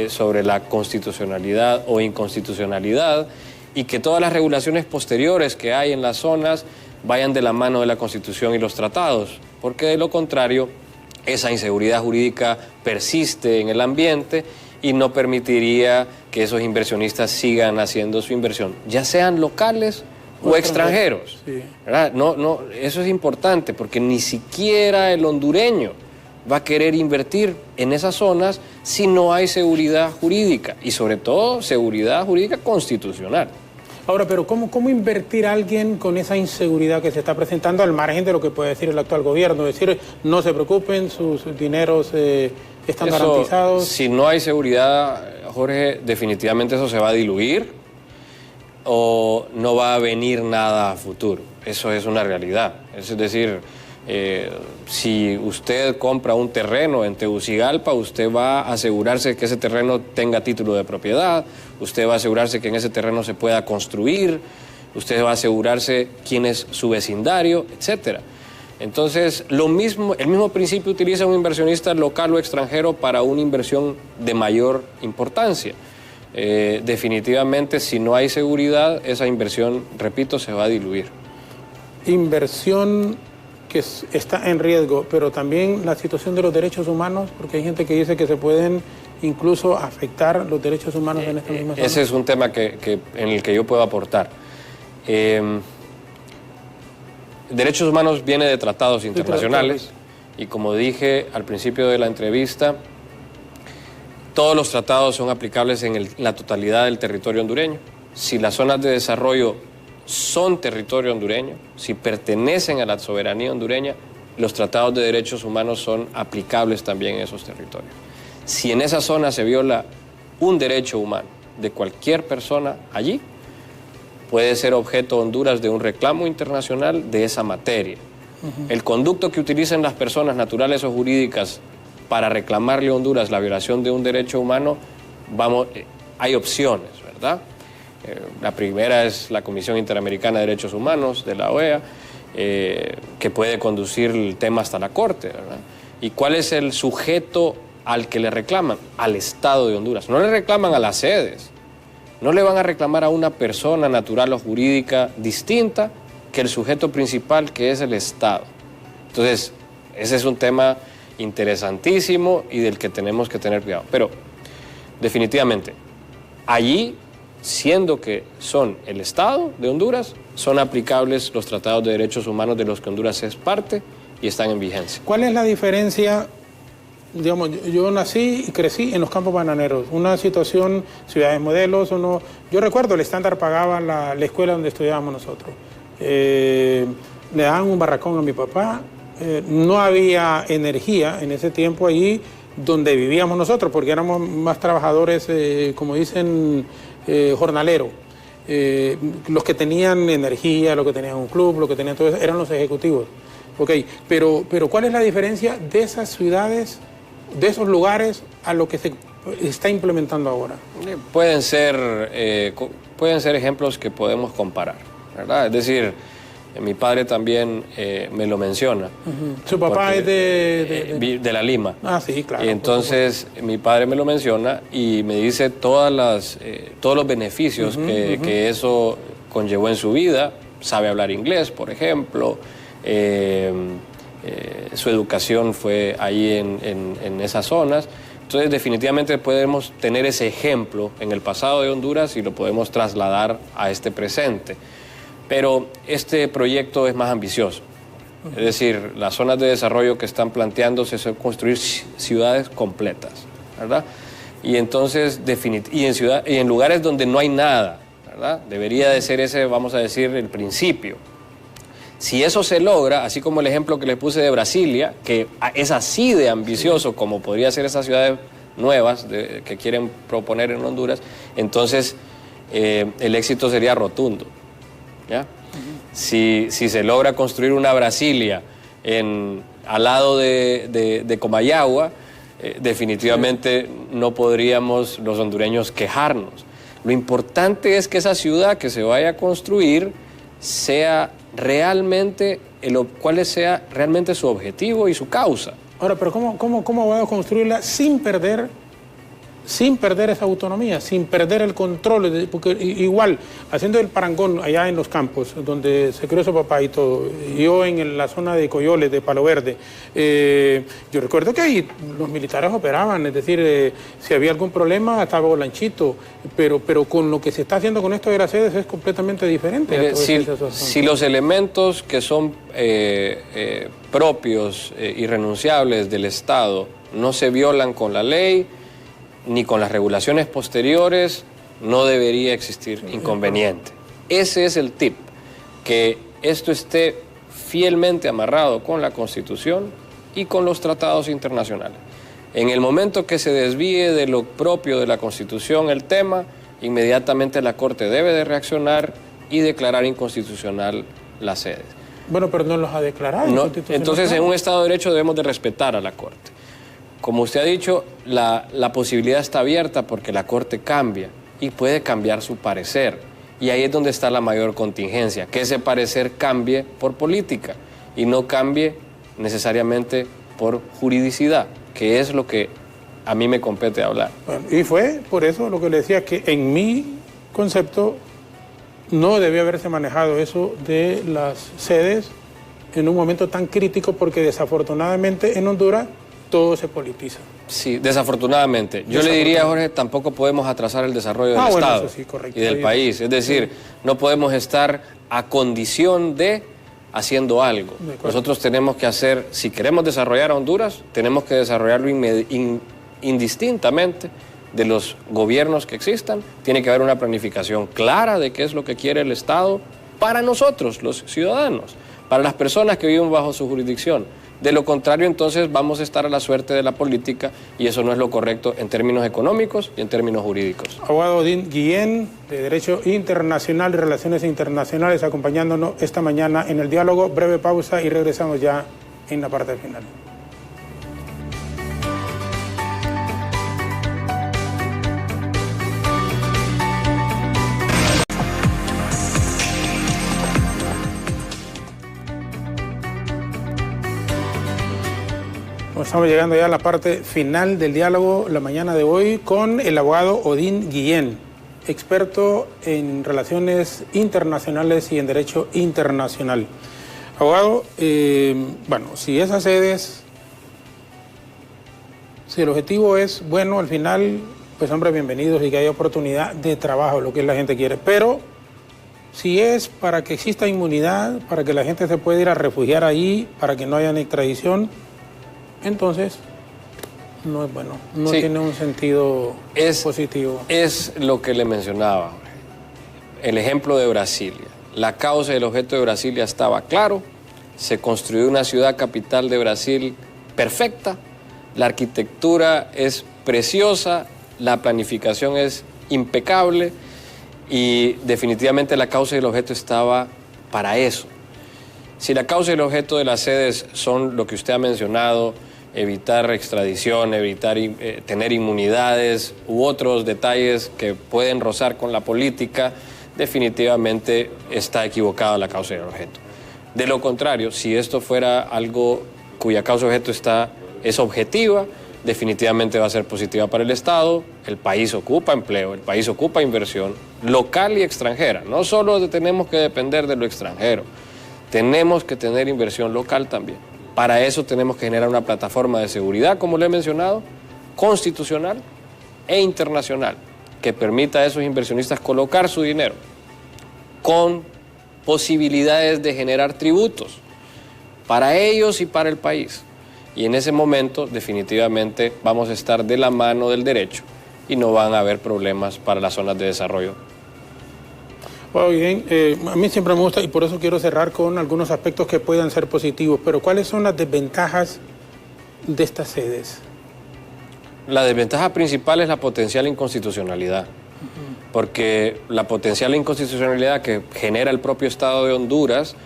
S10: sobre la constitucionalidad o inconstitucionalidad, y que todas las regulaciones posteriores que hay en las zonas vayan de la mano de la Constitución y los tratados, porque de lo contrario esa inseguridad jurídica persiste en el ambiente y no permitiría que esos inversionistas sigan haciendo su inversión, ya sean locales o extranjeros. Sí. ¿Verdad? No, eso es importante, porque ni siquiera el hondureño va a querer invertir en esas zonas si no hay seguridad jurídica, y sobre todo seguridad jurídica constitucional.
S2: Ahora, pero ¿cómo invertir a alguien con esa inseguridad que se está presentando al margen de lo que puede decir el actual gobierno? Es decir, no se preocupen, sus dineros están garantizados.
S10: Si no hay seguridad, Jorge, definitivamente eso se va a diluir o no va a venir nada a futuro. Eso es una realidad. Es decir, si usted compra un terreno en Tegucigalpa, usted va a asegurarse que ese terreno tenga título de propiedad, usted va a asegurarse que en ese terreno se pueda construir, usted va a asegurarse quién es su vecindario, etc. Entonces, el mismo principio utiliza un inversionista local o extranjero para una inversión de mayor importancia. Definitivamente, si no hay seguridad, esa inversión, repito, se va a diluir.
S2: Inversión que está en riesgo, pero también la situación de los derechos humanos, porque hay gente que dice que se pueden incluso afectar los derechos humanos en esta misma zona.
S10: Ese es un tema en el que yo puedo aportar. Derechos humanos viene de tratados internacionales, y como dije al principio de la entrevista, todos los tratados son aplicables en la totalidad del territorio hondureño. Si las zonas de desarrollo son territorio hondureño, si pertenecen a la soberanía hondureña, los tratados de derechos humanos son aplicables también en esos territorios. Si en esa zona se viola un derecho humano de cualquier persona allí, puede ser objeto Honduras de un reclamo internacional de esa materia. El conducto que utilicen las personas naturales o jurídicas para reclamarle a Honduras la violación de un derecho humano, hay opciones, ¿verdad? La primera es la Comisión Interamericana de Derechos Humanos, de la OEA, que puede conducir el tema hasta la Corte, ¿verdad? ¿Y cuál es el sujeto al que le reclaman? Al Estado de Honduras. No le reclaman a las sedes, no le van a reclamar a una persona natural o jurídica distinta que el sujeto principal, que es el Estado. Entonces, ese es un tema interesantísimo y del que tenemos que tener cuidado. Pero, definitivamente, allí, siendo que son el Estado de Honduras, son aplicables los tratados de derechos humanos de los que Honduras es parte y están en vigencia.
S2: ¿Cuál es la diferencia? Digamos, yo nací y crecí en los campos bananeros, una situación, ciudades modelos, yo recuerdo el estándar pagaba la escuela donde estudiábamos nosotros. Le daban un barracón a mi papá, no había energía en ese tiempo allí donde vivíamos nosotros, porque éramos más trabajadores, como dicen, jornaleros. Los que tenían energía, los que tenían un club, los que tenían todo eso, eran los ejecutivos. Okay, pero ¿cuál es la diferencia de esas ciudades, de esos lugares, a lo que se está implementando ahora?
S10: Pueden ser ejemplos que podemos comparar, ¿verdad? Es decir, mi padre también me lo menciona.
S2: ¿Su papá es
S10: de La Lima?
S2: Ah, sí, claro.
S10: Y entonces mi padre me lo menciona y me dice todos los beneficios que eso conllevó en su vida. Sabe hablar inglés, por ejemplo. Su educación fue ahí en esas zonas. Entonces, definitivamente podemos tener ese ejemplo en el pasado de Honduras y lo podemos trasladar a este presente. Pero este proyecto es más ambicioso. Es decir, las zonas de desarrollo que están planteándose son construir ciudades completas, ¿verdad? Y entonces, y en lugares donde no hay nada, ¿verdad? Debería de ser ese, vamos a decir, el principio. Si eso se logra, así como el ejemplo que les puse de Brasilia, que es así de ambicioso como podría ser esas ciudades nuevas que quieren proponer en Honduras, entonces el éxito sería rotundo, ¿ya? Si se logra construir una Brasilia al lado de Comayagua, definitivamente no podríamos los hondureños quejarnos. Lo importante es que esa ciudad que se vaya a construir sea realmente, cuál sea realmente su objetivo y su causa.
S2: Ahora, pero ¿cómo va a construirla sin perder esa autonomía, sin perder el control? Porque igual, haciendo el parangón allá en los campos, donde se crió su papá y todo, yo en la zona de Coyoles, de Palo Verde, yo recuerdo que ahí los militares operaban, es decir, si había algún problema estaba Bolanchito, pero con lo que se está haciendo con esto de las sedes es completamente diferente.
S10: Si los elementos que son propios, irrenunciables del Estado, no se violan con la ley, ni con las regulaciones posteriores, no debería existir inconveniente. Ese es el tip, que esto esté fielmente amarrado con la Constitución y con los tratados internacionales. En el momento que se desvíe de lo propio de la Constitución el tema, inmediatamente la Corte debe de reaccionar y declarar inconstitucional las sedes.
S2: Bueno, pero no los ha declarado.
S10: No, entonces, en un Estado de Derecho debemos de respetar a la Corte. Como usted ha dicho, la posibilidad está abierta porque la Corte cambia y puede cambiar su parecer. Y ahí es donde está la mayor contingencia, que ese parecer cambie por política y no cambie necesariamente por juridicidad, que es lo que a mí me compete hablar.
S2: Bueno, y fue por eso lo que le decía, que en mi concepto no debió haberse manejado eso de las sedes en un momento tan crítico, porque desafortunadamente en Honduras todo se politiza.
S10: Sí, desafortunadamente. Yo le diría, Jorge, tampoco podemos atrasar el desarrollo del Estado
S2: eso sí, correcto,
S10: y del país. Es decir, no podemos estar a condición de haciendo algo. Nosotros tenemos que hacer, si queremos desarrollar a Honduras, tenemos que desarrollarlo indistintamente de los gobiernos que existan. Tiene que haber una planificación clara de qué es lo que quiere el Estado para nosotros, los ciudadanos, para las personas que viven bajo su jurisdicción. De lo contrario, entonces vamos a estar a la suerte de la política y eso no es lo correcto en términos económicos y en términos jurídicos.
S2: Abogado Odín Guillén, de Derecho Internacional y Relaciones Internacionales, acompañándonos esta mañana en el diálogo. Breve pausa y regresamos ya en la parte final. Estamos llegando ya a la parte final del diálogo la mañana de hoy con el abogado Odín Guillén, experto en relaciones internacionales y en derecho internacional. Abogado, bueno, si esas sedes, si el objetivo es bueno, al final, pues hombre, bienvenidos y que haya oportunidad de trabajo, lo que la gente quiere. Pero si es para que exista inmunidad, para que la gente se pueda ir a refugiar ahí, para que no haya extradición, entonces no es bueno, no tiene un sentido positivo.
S10: Es lo que le mencionaba, el ejemplo de Brasilia. La causa y el objeto de Brasilia estaba claro, se construyó una ciudad capital de Brasil perfecta, la arquitectura es preciosa, la planificación es impecable y definitivamente la causa y el objeto estaba para eso. Si la causa y el objeto de las sedes son lo que usted ha mencionado, evitar extradición, evitar tener inmunidades u otros detalles que pueden rozar con la política, definitivamente está equivocada la causa y el objeto. De lo contrario, si esto fuera algo cuya causa y objeto es objetiva, definitivamente va a ser positiva para el Estado, el país ocupa empleo, el país ocupa inversión local y extranjera. No solo tenemos que depender de lo extranjero, tenemos que tener inversión local también. Para eso tenemos que generar una plataforma de seguridad, como le he mencionado, constitucional e internacional, que permita a esos inversionistas colocar su dinero con posibilidades de generar tributos para ellos y para el país. Y en ese momento, definitivamente, vamos a estar de la mano del derecho y no van a haber problemas para las zonas de desarrollo.
S2: Bueno, bien, a mí siempre me gusta y por eso quiero cerrar con algunos aspectos que puedan ser positivos, pero ¿cuáles son las desventajas de estas sedes?
S10: La desventaja principal es la potencial inconstitucionalidad, porque la potencial inconstitucionalidad que genera el propio Estado de Honduras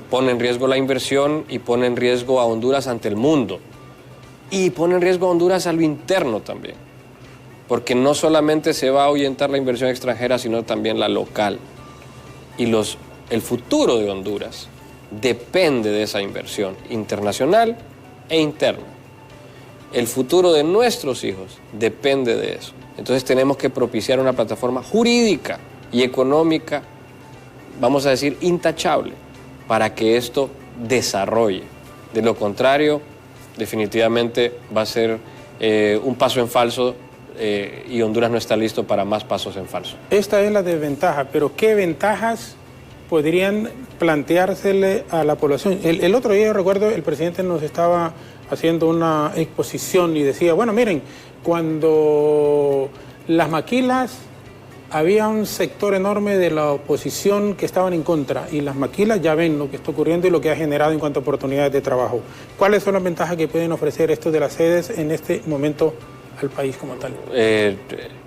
S10: pone en riesgo la inversión y pone en riesgo a Honduras ante el mundo y pone en riesgo a Honduras a lo interno también. porque no solamente se va a ahuyentar la inversión extranjera, sino también la local. Y el futuro de Honduras depende de esa inversión internacional e interna. El futuro de nuestros hijos depende de eso. Entonces tenemos que propiciar una plataforma jurídica y económica, vamos a decir, intachable, para que esto desarrolle. De lo contrario, definitivamente va a ser un paso en falso y Honduras no está listo para más pasos en falso.
S2: Esta es la desventaja, pero ¿qué ventajas podrían planteársele a la población? El otro día, yo recuerdo, el presidente nos estaba haciendo una exposición y decía, bueno, miren, cuando las maquilas había un sector enorme de la oposición que estaban en contra y las maquilas ya ven lo que está ocurriendo y lo que ha generado en cuanto a oportunidades de trabajo. ¿Cuáles son las ventajas que pueden ofrecer esto de las sedes en este momento al país como tal?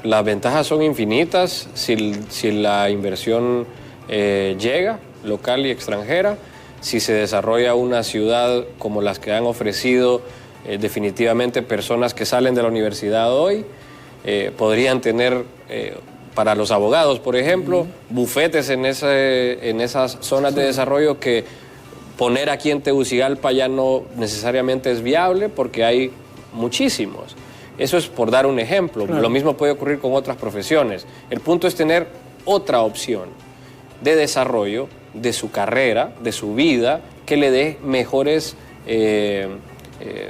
S10: Las ventajas son infinitas si la inversión llega, local y extranjera, si se desarrolla una ciudad como las que han ofrecido definitivamente personas que salen de la universidad hoy, podrían tener, para los abogados, por ejemplo, bufetes en esas zonas de desarrollo que poner aquí en Tegucigalpa ya no necesariamente es viable porque hay muchísimos. Eso es por dar un ejemplo. Claro. Lo mismo puede ocurrir con otras profesiones. El punto es tener otra opción de desarrollo de su carrera, de su vida, que le dé mejores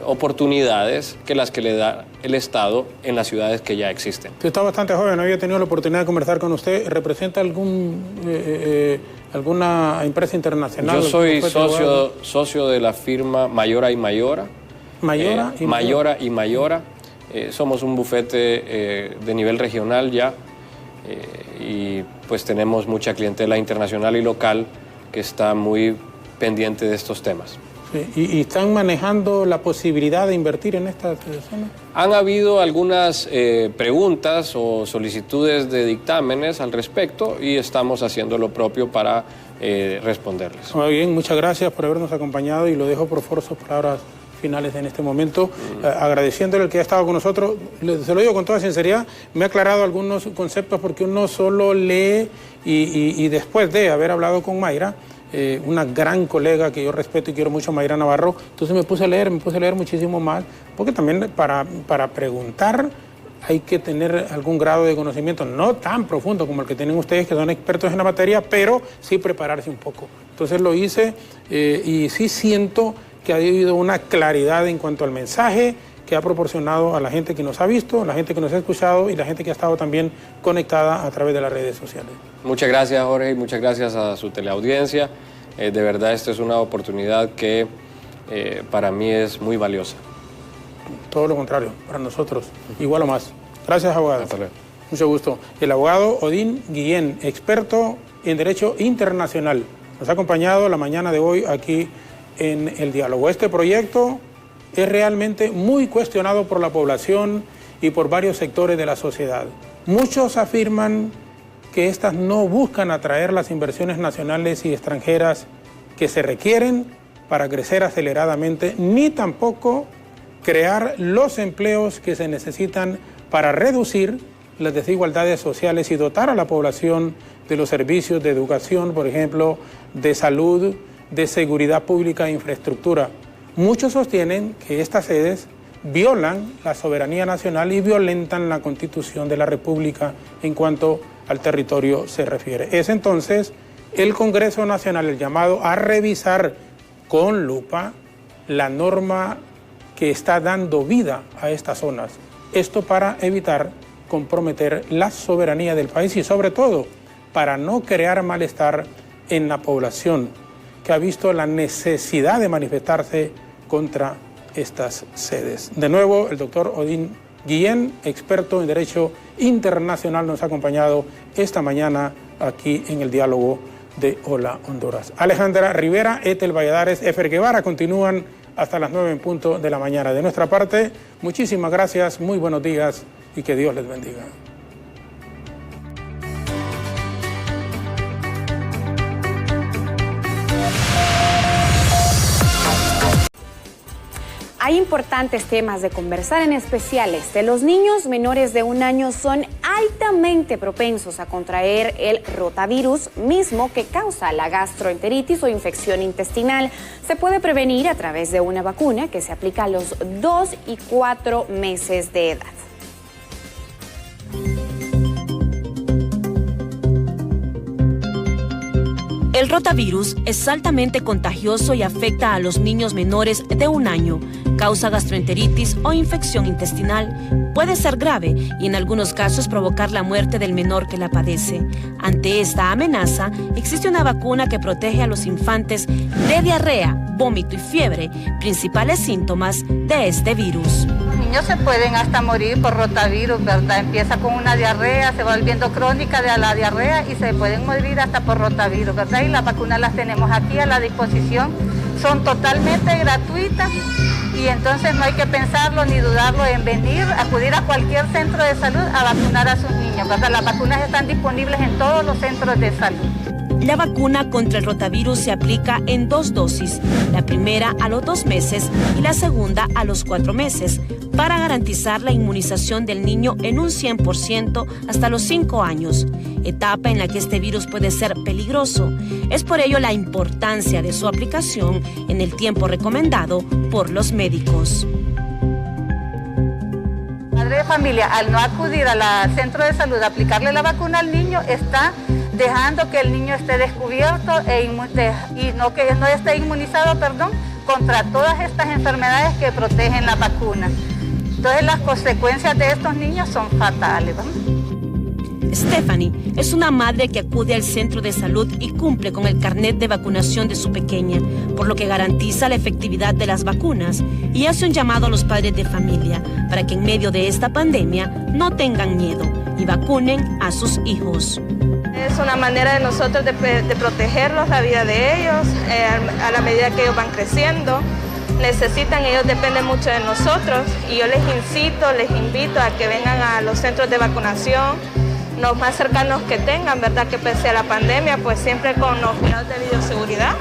S10: oportunidades que las que le da el Estado en las ciudades que ya existen.
S2: Usted está bastante joven, no había tenido la oportunidad de conversar con usted. ¿Representa alguna empresa internacional?
S10: Yo soy socio de la firma Mayora y Mayora.
S2: ¿Mayora y
S10: Mayora y Mayora. Somos un bufete de nivel regional ya y pues tenemos mucha clientela internacional y local que está muy pendiente de estos temas.
S2: Sí. ¿Y están manejando la posibilidad de invertir en esta zona?
S10: Han habido algunas preguntas o solicitudes de dictámenes al respecto y estamos haciendo lo propio para responderles.
S2: Muy bien, muchas gracias por habernos acompañado y lo dejo por favor sus palabras finales en este momento, agradeciéndole el que ha estado con nosotros. Se lo digo con toda sinceridad, me ha aclarado algunos conceptos porque uno solo lee y después de haber hablado con Mayra, una gran colega que yo respeto y quiero mucho, Mayra Navarro, entonces me puse a leer muchísimo más, porque también para preguntar hay que tener algún grado de conocimiento, no tan profundo como el que tienen ustedes, que son expertos en la materia, pero sí prepararse un poco. Entonces lo hice y sí siento que ha habido una claridad en cuanto al mensaje que ha proporcionado a la gente que nos ha visto, a la gente que nos ha escuchado y la gente que ha estado también conectada a través de las redes sociales.
S10: Muchas gracias, Jorge, y muchas gracias a su teleaudiencia. De verdad, esta es una oportunidad que para mí es muy valiosa.
S2: Todo lo contrario, para nosotros, igual o más. Gracias, abogado. Mucho gusto. El abogado Odín Guillén, experto en Derecho Internacional, nos ha acompañado la mañana de hoy aquí en El Diálogo. Este proyecto es realmente muy cuestionado por la población y por varios sectores de la sociedad. Muchos afirman que estas no buscan atraer las inversiones nacionales y extranjeras que se requieren para crecer aceleradamente, ni tampoco crear los empleos que se necesitan para reducir las desigualdades sociales y dotar a la población de los servicios de educación, por ejemplo, de salud, de seguridad pública e infraestructura. Muchos sostienen que estas sedes violan la soberanía nacional y violentan la Constitución de la República en cuanto al territorio se refiere. Es entonces el Congreso Nacional el llamado a revisar con lupa la norma que está dando vida a estas zonas. Esto para evitar comprometer la soberanía del país y sobre todo para no crear malestar en la población que ha visto la necesidad de manifestarse contra estas sedes. De nuevo, el doctor Odín Guillén, experto en Derecho Internacional, nos ha acompañado esta mañana aquí en el Diálogo de Hola Honduras. Alejandra Rivera, Ethel Valladares, Efer Guevara continúan hasta las 9 en punto de la mañana. De nuestra parte, muchísimas gracias, muy buenos días y que Dios les bendiga.
S4: Hay importantes temas de conversar, en especial los niños menores de 1 año son altamente propensos a contraer el rotavirus, mismo que causa la gastroenteritis o infección intestinal. Se puede prevenir a través de una vacuna que se aplica a los 2 y 4 meses de edad.
S11: El rotavirus es altamente contagioso y afecta a los niños menores de 1 año. Causa gastroenteritis o infección intestinal. Puede ser grave y en algunos casos provocar la muerte del menor que la padece. Ante esta amenaza, existe una vacuna que protege a los infantes de diarrea, vómito y fiebre, principales síntomas de este virus.
S12: Los niños se pueden hasta morir por rotavirus, ¿verdad? Empieza con una diarrea, se va volviendo crónica de la diarrea y se pueden morir hasta por rotavirus, ¿verdad? Y las vacunas las tenemos aquí a la disposición, son totalmente gratuitas y entonces no hay que pensarlo ni dudarlo en venir, acudir a cualquier centro de salud a vacunar a sus niños, ¿verdad? Las vacunas están disponibles en todos los centros de salud.
S11: La vacuna contra el rotavirus se aplica en 2 dosis, la primera a los 2 meses y la segunda a los 4 meses, para garantizar la inmunización del niño en un 100% hasta los 5 años, etapa en la que este virus puede ser peligroso. Es por ello la importancia de su aplicación en el tiempo recomendado por los médicos.
S12: Madre de familia, al no acudir al centro de salud a aplicarle la vacuna al niño, está dejando que el niño esté descubierto y no esté inmunizado, contra todas estas enfermedades que protegen la vacuna. Entonces las consecuencias de estos niños son fatales, ¿no?
S11: Stephanie es una madre que acude al centro de salud y cumple con el carnet de vacunación de su pequeña, por lo que garantiza la efectividad de las vacunas y hace un llamado a los padres de familia para que en medio de esta pandemia no tengan miedo y vacunen a sus hijos.
S13: Es una manera de nosotros de protegerlos, la vida de ellos, a la medida que ellos van creciendo. Necesitan, ellos dependen mucho de nosotros y yo les invito a que vengan a los centros de vacunación, los más cercanos que tengan, ¿verdad? Que pese a la pandemia, pues siempre con los cuidados de bioseguridad.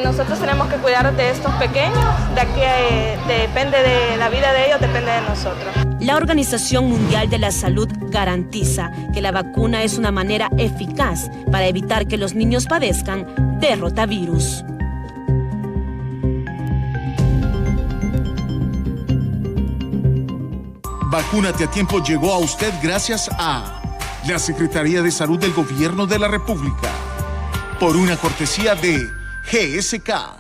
S13: Nosotros tenemos que cuidar de estos pequeños, de aquí depende de la vida de ellos, depende de nosotros.
S11: La Organización Mundial de la Salud garantiza que la vacuna es una manera eficaz para evitar que los niños padezcan de rotavirus.
S14: Vacúnate a tiempo llegó a usted gracias a la Secretaría de Salud del Gobierno de la República, por una cortesía de GSK.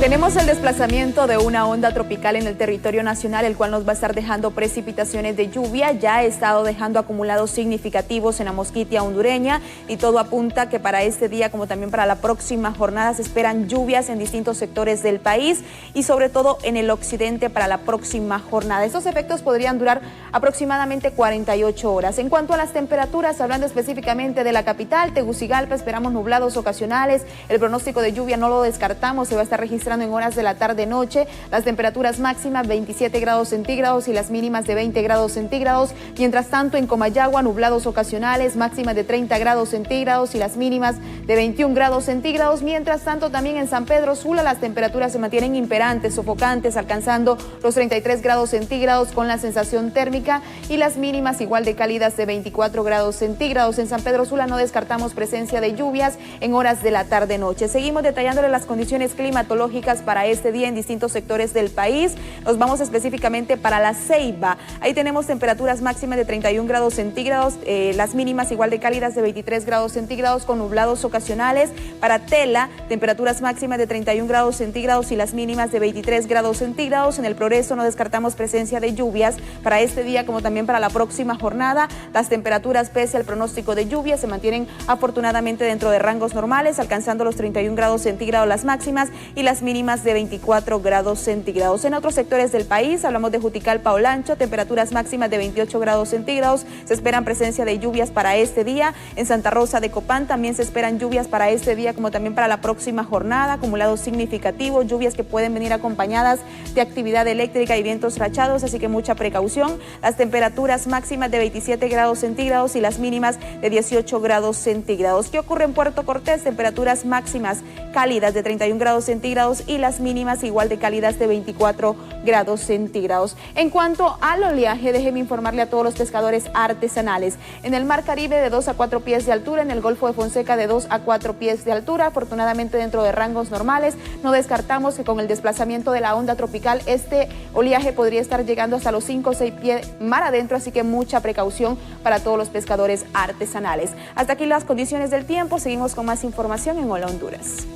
S1: Tenemos el desplazamiento de una onda tropical en el territorio nacional, el cual nos va a estar dejando precipitaciones de lluvia. Ya ha estado dejando acumulados significativos en la Mosquitia hondureña y todo apunta que para este día, como también para la próxima jornada, se esperan lluvias en distintos sectores del país y sobre todo en el occidente para la próxima jornada. Estos efectos podrían durar aproximadamente 48 horas. En cuanto a las temperaturas, hablando específicamente de la capital, Tegucigalpa, esperamos nublados ocasionales. El pronóstico de lluvia no lo descartamos, se va a estar registrando en horas de la tarde-noche. Las temperaturas máximas 27 grados centígrados y las mínimas de 20 grados centígrados. Mientras tanto, en Comayagua, nublados ocasionales, máximas de 30 grados centígrados y las mínimas de 21 grados centígrados. Mientras tanto, también en San Pedro Sula, las temperaturas se mantienen imperantes, sofocantes, alcanzando los 33 grados centígrados con la sensación térmica y las mínimas igual de cálidas de 24 grados centígrados. En San Pedro Sula no descartamos presencia de lluvias en horas de la tarde-noche. Seguimos detallándole las condiciones climatológicas para este día en distintos sectores del país. Nos vamos específicamente para La Ceiba. Ahí tenemos temperaturas máximas de 31 grados centígrados, las mínimas igual de cálidas de 23 grados centígrados con nublados ocasionales. Para Tela, temperaturas máximas de 31 grados centígrados y las mínimas de 23 grados centígrados. En el Progreso no descartamos presencia de lluvias para este día como también para la próxima jornada. Las temperaturas, pese al pronóstico de lluvia, se mantienen afortunadamente dentro de rangos normales, alcanzando los 31 grados centígrados las máximas y las mínimas de 24 grados centígrados. En otros sectores del país, hablamos de Juticalpa, Olancho, temperaturas máximas de 28 grados centígrados. Se esperan presencia de lluvias para este día. En Santa Rosa de Copán también se esperan lluvias para este día, como también para la próxima jornada. Acumulados significativos, lluvias que pueden venir acompañadas de actividad eléctrica y vientos rachados, así que mucha precaución. Las temperaturas máximas de 27 grados centígrados y las mínimas de 18 grados centígrados. ¿Qué ocurre en Puerto Cortés? Temperaturas máximas cálidas de 31 grados centígrados y las mínimas igual de cálidas de 24 grados centígrados. En cuanto al oleaje, déjeme informarle a todos los pescadores artesanales. En el Mar Caribe de 2 a 4 pies de altura, en el Golfo de Fonseca de 2 a 4 pies de altura, afortunadamente dentro de rangos normales. No descartamos que con el desplazamiento de la onda tropical este oleaje podría estar llegando hasta los 5 o 6 pies mar adentro, así que mucha precaución para todos los pescadores artesanales. Hasta aquí las condiciones del tiempo, seguimos con más información en Hola Honduras.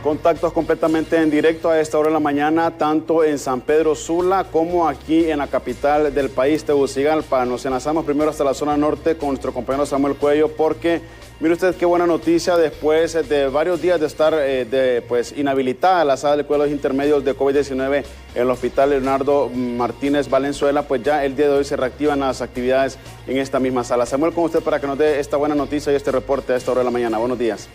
S3: Contactos completamente en directo a esta hora de la mañana, tanto en San Pedro Sula como aquí en la capital del país, Tegucigalpa. Nos enlazamos primero hasta la zona norte con nuestro compañero Samuel Cuello, porque mire usted qué buena noticia, después de varios días de estar inhabilitada la sala de cuidados intermedios de COVID-19 en el Hospital Leonardo Martínez Valenzuela, pues ya el día de hoy se reactivan las actividades en esta misma sala. Samuel, con usted para que nos dé esta buena noticia y este reporte a esta hora de la mañana. Buenos días.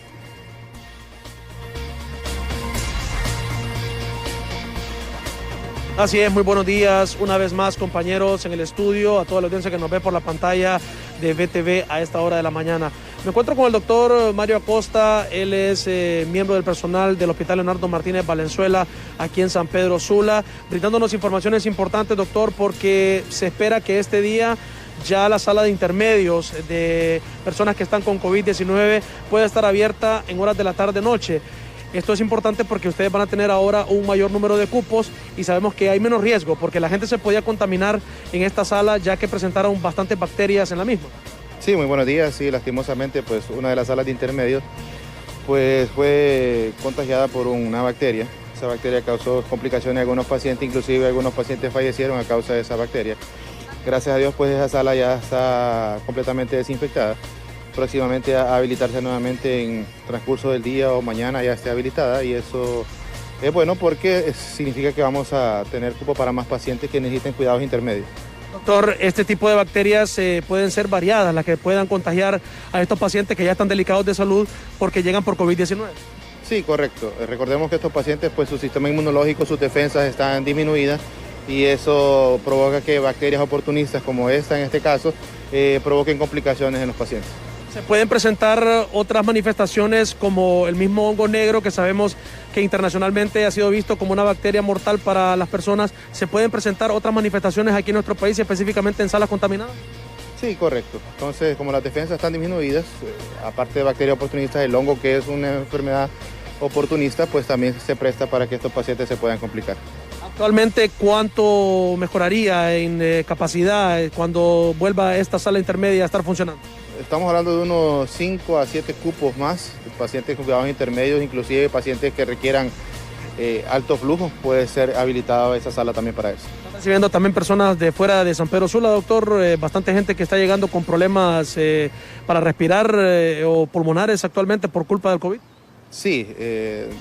S7: Así es, muy buenos días una vez más, compañeros en el estudio, a toda la audiencia que nos ve por la pantalla de VTV a esta hora de la mañana. Me encuentro con el doctor Mario Acosta, él es miembro del personal del Hospital Leonardo Martínez Valenzuela aquí en San Pedro Sula, brindándonos informaciones importantes, doctor, porque se espera que este día ya la sala de intermedios de personas que están con COVID-19 pueda estar abierta en horas de la tarde-noche. Esto es importante porque ustedes van a tener ahora un mayor número de cupos y sabemos que hay menos riesgo porque la gente se podía contaminar en esta sala ya que presentaron bastantes bacterias en la misma.
S15: Sí, muy buenos días. Sí, lastimosamente pues una de las salas de intermedios pues fue contagiada por una bacteria. Esa bacteria causó complicaciones a algunos pacientes, inclusive algunos pacientes fallecieron a causa de esa bacteria. Gracias a Dios pues esa sala ya está completamente desinfectada. Próximamente a habilitarse nuevamente en transcurso del día o mañana ya esté habilitada, y eso es bueno porque significa que vamos a tener cupo para más pacientes que necesiten cuidados intermedios.
S7: Doctor, este tipo de bacterias pueden ser variadas, las que puedan contagiar a estos pacientes que ya están delicados de salud porque llegan por COVID-19.
S15: Sí, correcto. Recordemos que estos pacientes, pues su sistema inmunológico, sus defensas están disminuidas y eso provoca que bacterias oportunistas como esta en este caso provoquen complicaciones en los pacientes.
S7: ¿Se pueden presentar otras manifestaciones como el mismo hongo negro que sabemos que internacionalmente ha sido visto como una bacteria mortal para las personas? ¿Se pueden presentar otras manifestaciones aquí en nuestro país, específicamente en salas contaminadas?
S15: Sí, correcto. Entonces, como las defensas están disminuidas, aparte de bacterias oportunistas, el hongo, que es una enfermedad oportunista, pues también se presta para que estos pacientes se puedan complicar.
S7: Actualmente, ¿cuánto mejoraría en capacidad cuando vuelva esta sala intermedia a estar funcionando?
S15: Estamos hablando de unos 5 a 7 cupos más, pacientes con cuidados intermedios, inclusive pacientes que requieran alto flujo, puede ser habilitada esa sala también para eso.
S7: ¿Están recibiendo también personas de fuera de San Pedro Sula, doctor? Bastante gente que está llegando con problemas para respirar o pulmonares actualmente por culpa del COVID.
S15: Sí,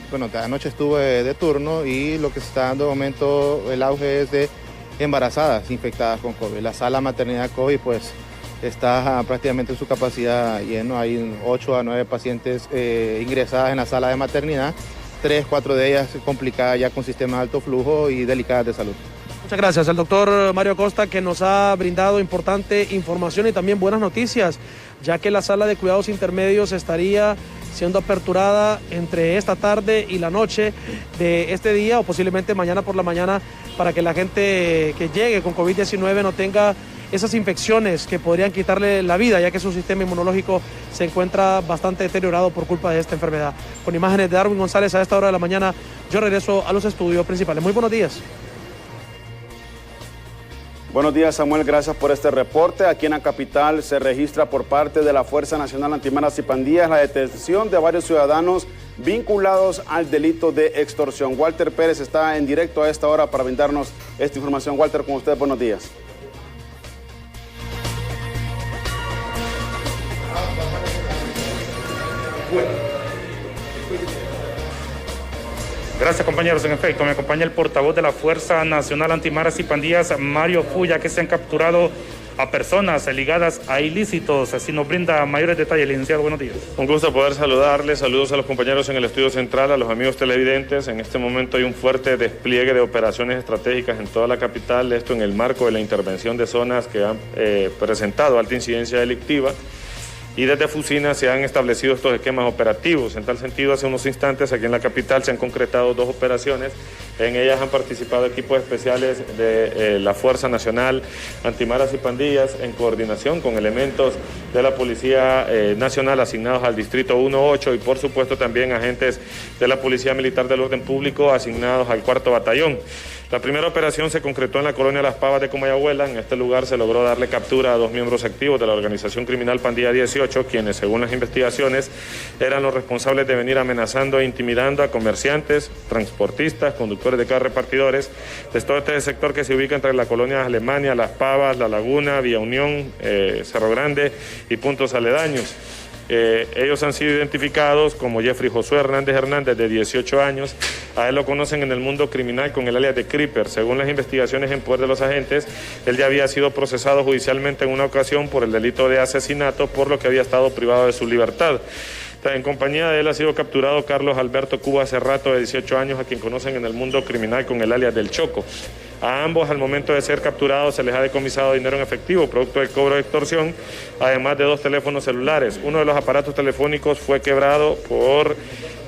S15: bueno, anoche estuve de turno y lo que se está dando de momento, el auge es de embarazadas infectadas con COVID. La sala maternidad COVID pues está prácticamente en su capacidad lleno. Hay 8 a 9 pacientes ingresadas en la sala de maternidad, 3, 4 de ellas complicadas ya con sistemas de alto flujo y delicadas de salud.
S7: Muchas gracias al doctor Mario Acosta, que nos ha brindado importante información y también buenas noticias, ya que la sala de cuidados intermedios estaría siendo aperturada entre esta tarde y la noche de este día o posiblemente mañana por la mañana, para que la gente que llegue con COVID-19 no tenga esas infecciones que podrían quitarle la vida, ya que su sistema inmunológico se encuentra bastante deteriorado por culpa de esta enfermedad. Con imágenes de Darwin González a esta hora de la mañana, yo regreso a los estudios principales. Muy buenos días.
S3: Buenos días, Samuel, gracias por este reporte. Aquí en la capital se registra por parte de la Fuerza Nacional Antimaras y Pandillas la detención de varios ciudadanos vinculados al delito de extorsión. Walter Pérez está en directo a esta hora para brindarnos esta información. Walter, con usted, buenos días.
S5: Gracias, compañeros. En efecto, me acompaña el portavoz de la Fuerza Nacional Antimaras y Pandillas, Mario Fuya, que se han capturado a personas ligadas a ilícitos. Así nos brinda mayores detalles, licenciado. Buenos días.
S16: Un gusto poder saludarles. Saludos a los compañeros en el estudio central, a los amigos televidentes. En este momento hay un fuerte despliegue de operaciones estratégicas en toda la capital, esto en el marco de la intervención de zonas que han presentado alta incidencia delictiva. Y desde Fusina se han establecido estos esquemas operativos. En tal sentido, hace unos instantes aquí en la capital se han concretado 2 operaciones. En ellas han participado equipos especiales de la Fuerza Nacional Antimaras y Pandillas en coordinación con elementos de la Policía Nacional asignados al Distrito 1-8 y por supuesto también agentes de la Policía Militar del Orden Público asignados al 4º Batallón. La primera operación se concretó en la colonia Las Pavas de Comayagüela. En este lugar se logró darle captura a 2 miembros activos de la organización criminal Pandilla 18, quienes, según las investigaciones, eran los responsables de venir amenazando e intimidando a comerciantes, transportistas, conductores de carros repartidores de todo este sector que se ubica entre la colonia Alemania, Las Pavas, La Laguna, Vía Unión, Cerro Grande y puntos aledaños. Ellos han sido identificados como Jeffrey Josué Hernández, de 18 años. A él lo conocen en el mundo criminal con el alias de Creeper. Según las investigaciones en poder de los agentes, él ya había sido procesado judicialmente en una ocasión por el delito de asesinato, por lo que había estado privado de su libertad. En compañía de él ha sido capturado Carlos Alberto Cuba Cerrato, de 18 años, a quien conocen en el mundo criminal con el alias del Choco. A ambos, al momento de ser capturados, se les ha decomisado dinero en efectivo, producto del cobro de extorsión, además de 2 teléfonos celulares. Uno de los aparatos telefónicos fue quebrado por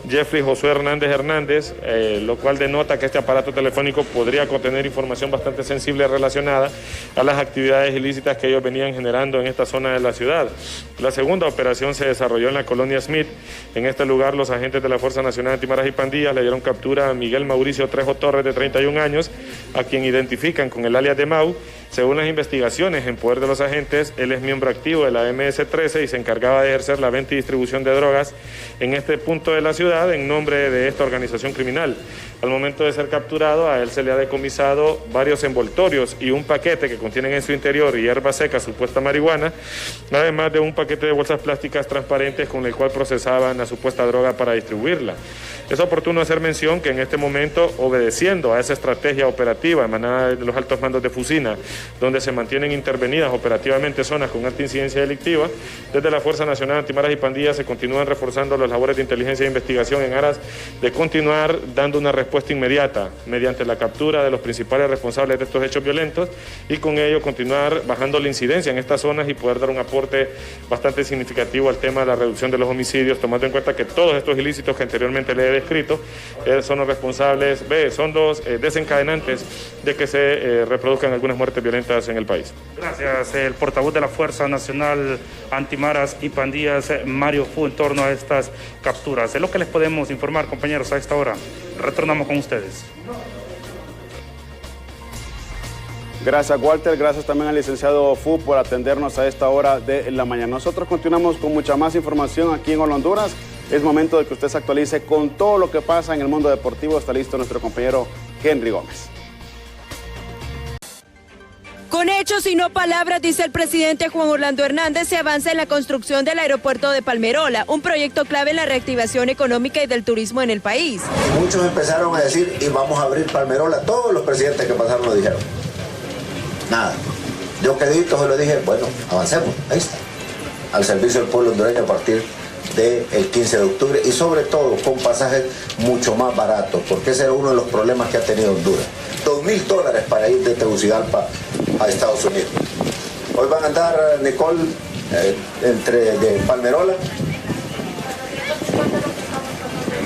S16: Jeffrey Josué Hernández, lo cual denota que este aparato telefónico podría contener información bastante sensible relacionada a las actividades ilícitas que ellos venían generando en esta zona de la ciudad. La segunda operación se desarrolló en la colonia Smith. En este lugar, los agentes de la Fuerza Nacional Antimaras y Pandillas le dieron captura a Miguel Mauricio Trejo Torres, de 31 años, a quien identifican con el alias de Mau. Según las investigaciones en poder de los agentes, él es miembro activo de la MS-13 y se encargaba de ejercer la venta y distribución de drogas en este punto de la ciudad en nombre de esta organización criminal. Al momento de ser capturado, a él se le ha decomisado varios envoltorios y un paquete que contienen en su interior hierba seca, supuesta marihuana, además de un paquete de bolsas plásticas transparentes con el cual procesaban la supuesta droga para distribuirla. Es oportuno hacer mención que en este momento, obedeciendo a esa estrategia operativa emanada de los altos mandos de Fusina, donde se mantienen intervenidas operativamente zonas con alta incidencia delictiva, desde la Fuerza Nacional Antimaras y Pandillas se continúan reforzando las labores de inteligencia e investigación en aras de continuar dando una respuesta inmediata mediante la captura de los principales responsables de estos hechos violentos y con ello continuar bajando la incidencia en estas zonas y poder dar un aporte bastante significativo al tema de la reducción de los homicidios, tomando en cuenta que todos estos ilícitos que anteriormente le he descrito son los responsables, son los desencadenantes de que se reproduzcan algunas muertes violentas en el país.
S5: Gracias. El portavoz de la Fuerza Nacional Antimaras y Pandillas, Mario Fu, en torno a estas capturas. Es lo que les podemos informar, compañeros, a esta hora. Retornamos con ustedes.
S3: Gracias, Walter. Gracias también al licenciado Fu por atendernos a esta hora de la mañana. Nosotros continuamos con mucha más información aquí en Hola Honduras. Es momento de que usted se actualice con todo lo que pasa en el mundo deportivo. Está listo nuestro compañero Henry Gómez.
S17: Con hechos y no palabras, dice el presidente Juan Orlando Hernández, se avanza en la construcción del aeropuerto de Palmerola, un proyecto clave en la reactivación económica y del turismo en el país.
S18: Muchos empezaron a decir, y vamos a abrir Palmerola, todos los presidentes que pasaron lo dijeron. Nada. Yo quedito se lo dije, bueno, avancemos, ahí está. Al servicio del pueblo hondureño a partir del 15 de octubre y sobre todo con pasajes mucho más baratos, porque ese era uno de los problemas que ha tenido Honduras. $2,000 para ir de Tegucigalpa a Estados Unidos. Hoy van a andar, Nicole, de Palmerola,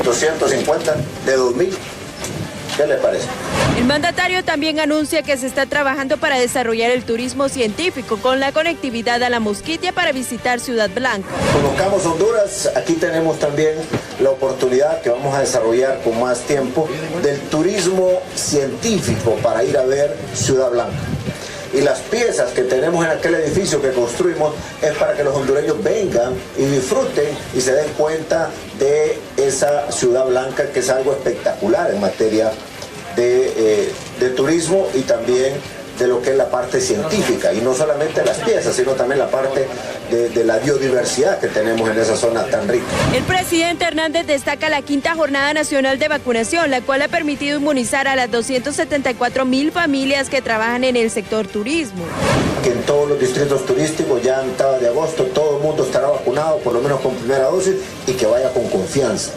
S18: 250 de 2,000. ¿Qué les parece?
S17: El mandatario también anuncia que se está trabajando para desarrollar el turismo científico con la conectividad a la Mosquitia para visitar Ciudad Blanca.
S18: Conozcamos Honduras, aquí tenemos también la oportunidad que vamos a desarrollar con más tiempo del turismo científico para ir a ver Ciudad Blanca. Y las piezas que tenemos en aquel edificio que construimos es para que los hondureños vengan y disfruten y se den cuenta de esa ciudad blanca, que es algo espectacular en materia de turismo y también de lo que es la parte científica, y no solamente las piezas, sino también la parte de la biodiversidad que tenemos en esa zona tan rica.
S17: El presidente Hernández destaca la 5ª Jornada Nacional de Vacunación, la cual ha permitido inmunizar a las 274,000 familias que trabajan en el sector turismo.
S18: Que en todos los distritos turísticos ya a mitad de agosto todo el mundo estará vacunado, por lo menos con primera dosis, y que vaya con confianza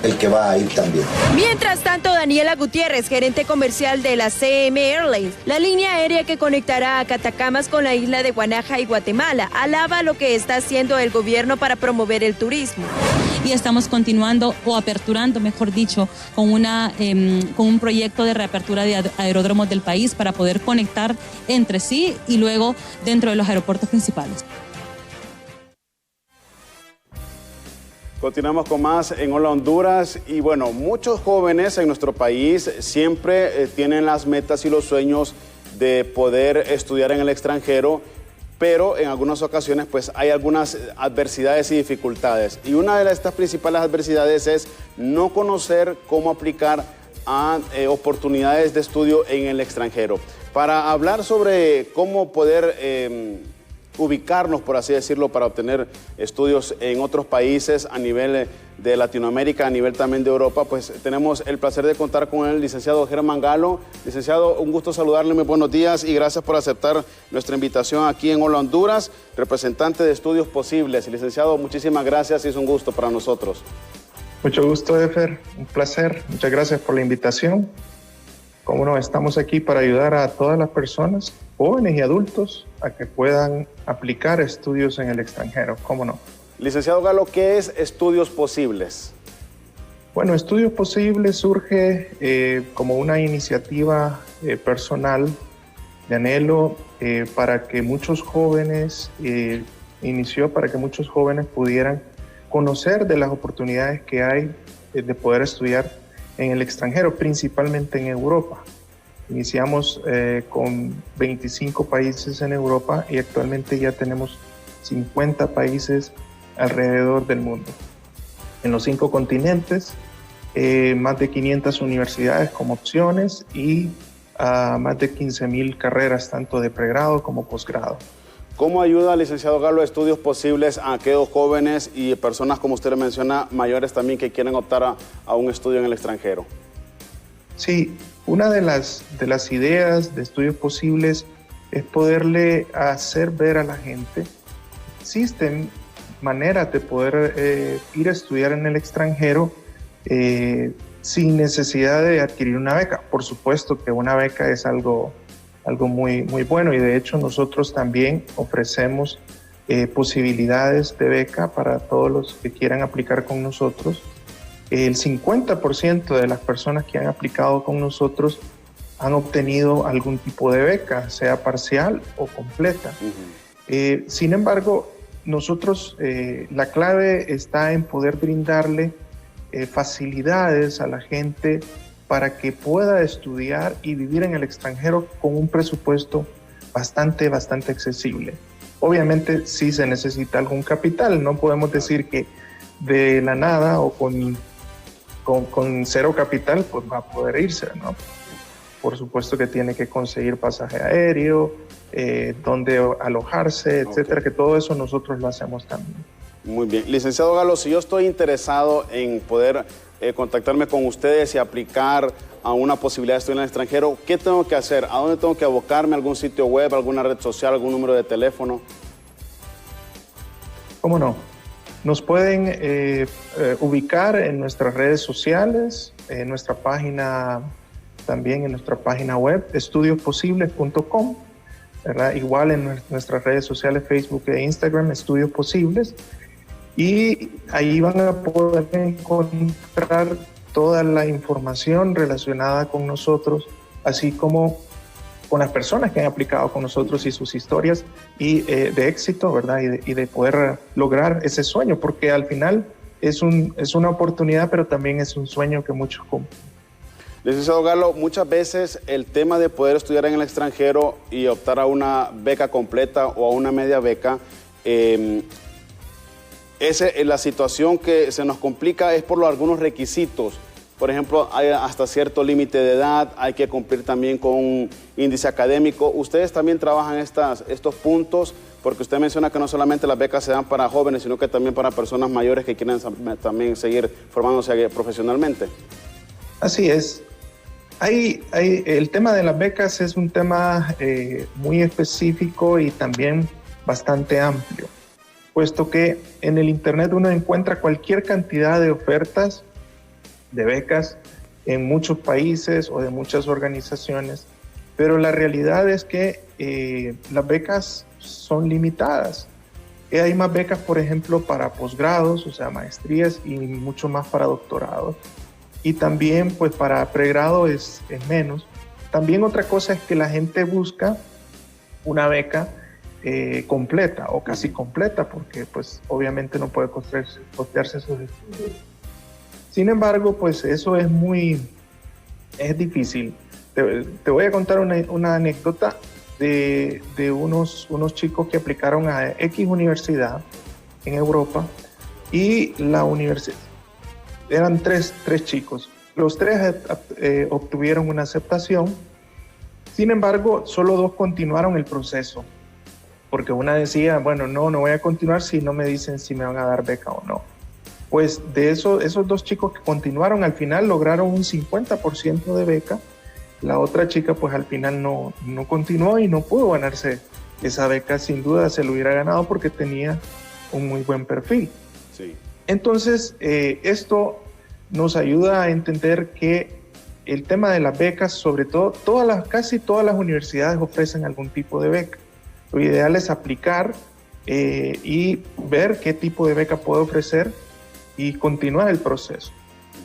S18: el que va a ir también.
S17: Mientras tanto, Daniela Gutiérrez, gerente comercial de la CM Airlines, la línea aérea que conectará a Catacamas con la isla de Guanaja y Guatemala, alaba lo que está haciendo el gobierno para promover el turismo.
S19: Y estamos continuando o aperturando, mejor dicho, con un proyecto de reapertura de aeródromos del país para poder conectar entre sí y luego dentro de los aeropuertos principales.
S3: Continuamos con más en Hola Honduras y bueno, muchos jóvenes en nuestro país siempre tienen las metas y los sueños de poder estudiar en el extranjero, pero en algunas ocasiones pues hay algunas adversidades y dificultades. Y una de estas principales adversidades es no conocer cómo aplicar a oportunidades de estudio en el extranjero. Para hablar sobre cómo poder ubicarnos, por así decirlo, para obtener estudios en otros países a nivel de Latinoamérica, a nivel también de Europa, pues tenemos el placer de contar con el licenciado Germán Galo. Licenciado, un gusto saludarle, muy buenos días y gracias por aceptar nuestra invitación aquí en Hola Honduras, representante de Estudios Posibles. Licenciado, muchísimas gracias y es un gusto para nosotros.
S20: Mucho gusto, Efer, un placer, muchas gracias por la invitación. Como no, estamos aquí para ayudar a todas las personas, jóvenes y adultos, a que puedan aplicar estudios en el extranjero, ¿cómo no?
S3: Licenciado Galo, ¿qué es Estudios Posibles?
S20: Bueno, Estudios Posibles surge como una iniciativa personal de anhelo para que muchos jóvenes, para que muchos jóvenes pudieran conocer de las oportunidades que hay de poder estudiar en el extranjero, principalmente en Europa. Iniciamos con 25 países en Europa y actualmente ya tenemos 50 países alrededor del mundo. En los 5 continentes, más de 500 universidades como opciones y más de 15,000 carreras, tanto de pregrado como posgrado.
S3: ¿Cómo ayuda, licenciado Galo, Estudios Posibles a aquellos jóvenes y personas, como usted le menciona, mayores también que quieren optar a un estudio en el extranjero?
S20: Sí, una de las ideas de Estudios Posibles es poderle hacer ver a la gente existen maneras de poder ir a estudiar en el extranjero sin necesidad de adquirir una beca. Por supuesto que una beca es algo muy, muy bueno y de hecho nosotros también ofrecemos posibilidades de beca para todos los que quieran aplicar con nosotros. El 50% de las personas que han aplicado con nosotros han obtenido algún tipo de beca, sea parcial o completa. Sin embargo, nosotros, la clave está en poder brindarle facilidades a la gente para que pueda estudiar y vivir en el extranjero con un presupuesto bastante accesible. Obviamente sí se necesita algún capital, no podemos decir que de la nada o con cero capital pues va a poder irse, ¿no? Por supuesto que tiene que conseguir pasaje aéreo, dónde alojarse, etcétera, que todo eso nosotros lo hacemos también.
S3: Muy bien. Licenciado Galo, si yo estoy interesado en poder contactarme con ustedes y aplicar a una posibilidad de estudiar en el extranjero, ¿qué tengo que hacer? ¿A dónde tengo que abocarme? ¿Algún sitio web, alguna red social, algún número de teléfono?
S20: ¿Cómo no? Nos pueden ubicar en nuestras redes sociales, en nuestra página, también en nuestra página web, estudiosposibles.com, ¿verdad? Igual en nuestras redes sociales, Facebook e Instagram, Estudios Posibles, y ahí van a poder encontrar toda la información relacionada con nosotros, así como con las personas que han aplicado con nosotros y sus historias y de éxito, ¿verdad? Y de poder lograr ese sueño, porque al final es una oportunidad, pero también es un sueño que muchos cumplen.
S3: Licenciado Galo, muchas veces el tema de poder estudiar en el extranjero y optar a una beca completa o a una media beca, la situación que se nos complica es por algunos requisitos. Por ejemplo, hay hasta cierto límite de edad, hay que cumplir también con un índice académico. ¿Ustedes también trabajan estos puntos? Porque usted menciona que no solamente las becas se dan para jóvenes, sino que también para personas mayores que quieren también seguir formándose profesionalmente.
S20: Así es. El tema de las becas es un tema muy específico y también bastante amplio, puesto que en el Internet uno encuentra cualquier cantidad de ofertas de becas en muchos países o de muchas organizaciones, pero la realidad es que las becas son limitadas. Hay más becas, por ejemplo, para posgrados, o sea, maestrías, y mucho más para doctorados. Y también, pues, para pregrado es menos. También otra cosa es que la gente busca una beca completa o casi completa, porque, pues, obviamente no puede costearse esos estudios. Sin embargo, pues, eso es difícil. Te voy a contar una anécdota de unos chicos que aplicaron a X universidad en Europa, y la universidad, eran tres chicos, los tres obtuvieron una aceptación. Sin embargo, solo 2 continuaron el proceso, porque una decía, bueno, no voy a continuar si no me dicen si me van a dar beca o no. Pues de esos 2 chicos que continuaron, al final lograron un 50% de beca. La otra chica, pues al final no continuó y no pudo ganarse esa beca. Sin duda se lo hubiera ganado porque tenía un muy buen perfil.
S3: Sí.
S20: Entonces, esto nos ayuda a entender que el tema de las becas, sobre todo, casi todas las universidades ofrecen algún tipo de beca. Lo ideal es aplicar y ver qué tipo de beca puede ofrecer y continuar el proceso.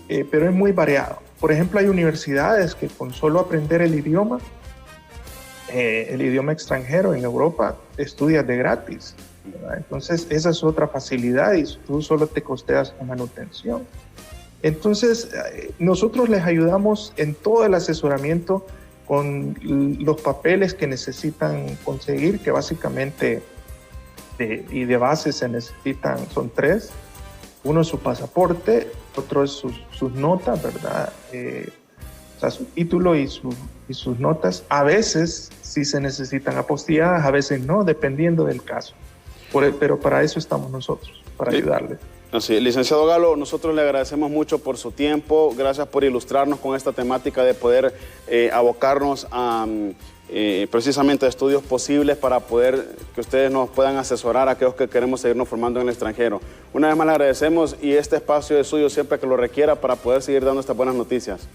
S20: Pero es muy variado. Por ejemplo, hay universidades que con solo aprender el idioma extranjero en Europa, estudias de gratis, ¿verdad? Entonces, esa es otra facilidad y tú solo te costeas la manutención. Entonces, nosotros les ayudamos en todo el asesoramiento con los papeles que necesitan conseguir, que básicamente de base se necesitan, son 3. Uno es su pasaporte, otro es sus notas, ¿verdad? O sea, su título y sus notas. A veces sí se necesitan apostilladas, a veces no, dependiendo del caso. Pero para eso estamos nosotros, para ayudarle.
S3: Así, licenciado Galo, nosotros le agradecemos mucho por su tiempo, gracias por ilustrarnos con esta temática de poder abocarnos a precisamente a estudios posibles para poder que ustedes nos puedan asesorar a aquellos que queremos seguirnos formando en el extranjero. Una vez más le agradecemos y este espacio es suyo siempre que lo requiera para poder seguir dando estas buenas noticias.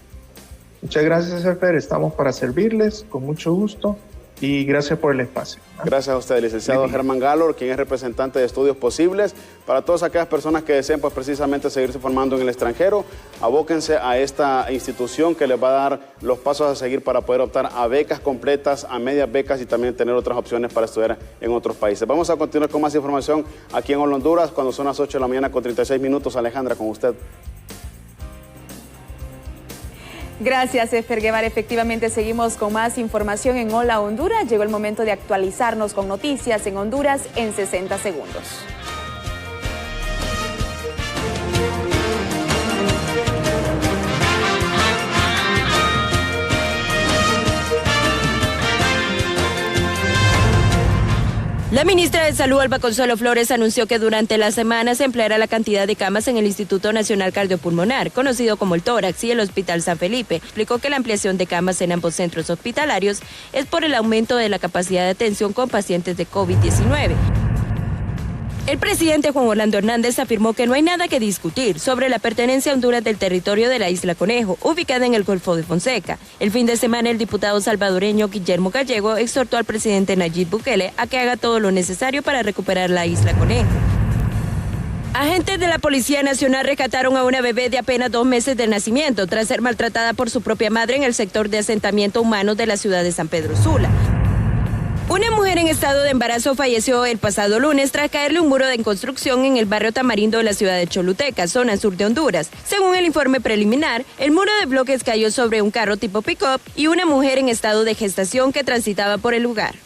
S20: Muchas gracias, Efer. Estamos para servirles con mucho gusto. Y gracias por el espacio.
S3: Gracias a usted, licenciado Germán Galo, quien es representante de Estudios Posibles. Para todas aquellas personas que deseen pues, precisamente seguirse formando en el extranjero, abóquense a esta institución que les va a dar los pasos a seguir para poder optar a becas completas, a medias becas y también tener otras opciones para estudiar en otros países. Vamos a continuar con más información aquí en Hola Honduras cuando son las 8 de la mañana con 36 minutos. Alejandra, con usted.
S1: Gracias, Efer Guevara. Efectivamente, seguimos con más información en Hola Honduras. Llegó el momento de actualizarnos con noticias en Honduras en 60 segundos.
S17: La ministra de Salud, Alba Consuelo Flores, anunció que durante la semana se empleará la cantidad de camas en el Instituto Nacional Cardiopulmonar, conocido como el Tórax, y el Hospital San Felipe. Explicó que la ampliación de camas en ambos centros hospitalarios es por el aumento de la capacidad de atención con pacientes de COVID-19. El presidente Juan Orlando Hernández afirmó que no hay nada que discutir sobre la pertenencia a Honduras del territorio de la Isla Conejo, ubicada en el Golfo de Fonseca. El fin de semana, el diputado salvadoreño Guillermo Gallego exhortó al presidente Nayib Bukele a que haga todo lo necesario para recuperar la Isla Conejo. Agentes de la Policía Nacional rescataron a una bebé de apenas 2 meses de nacimiento tras ser maltratada por su propia madre en el sector de asentamiento humano de la ciudad de San Pedro Sula. Una mujer en estado de embarazo falleció el pasado lunes tras caerle un muro de construcción en el barrio Tamarindo de la ciudad de Choluteca, zona sur de Honduras. Según el informe preliminar, el muro de bloques cayó sobre un carro tipo pick-up y una mujer en estado de gestación que transitaba por el lugar.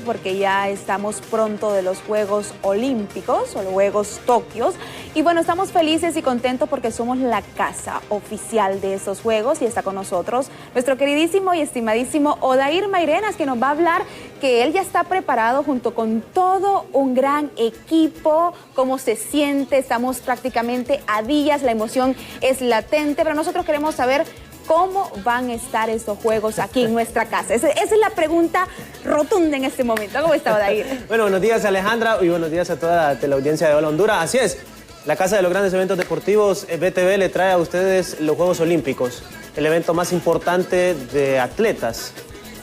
S1: Porque ya estamos pronto de los Juegos Olímpicos o los Juegos Tokios. Y bueno, estamos felices y contentos porque somos la casa oficial de esos Juegos y está con nosotros nuestro queridísimo y estimadísimo Odair Mairenas, que nos va a hablar que él ya está preparado junto con todo un gran equipo, cómo se siente, estamos prácticamente a días, la emoción es latente, pero nosotros queremos saber ¿cómo van a estar estos juegos aquí en nuestra casa? Esa es la pregunta rotunda en este momento. ¿Cómo está, Odair?
S21: Bueno, buenos días, Alejandra, y buenos días a toda la teleaudiencia de Hola Honduras. Así es, la Casa de los Grandes Eventos Deportivos, BTV, le trae a ustedes los Juegos Olímpicos, el evento más importante de atletas,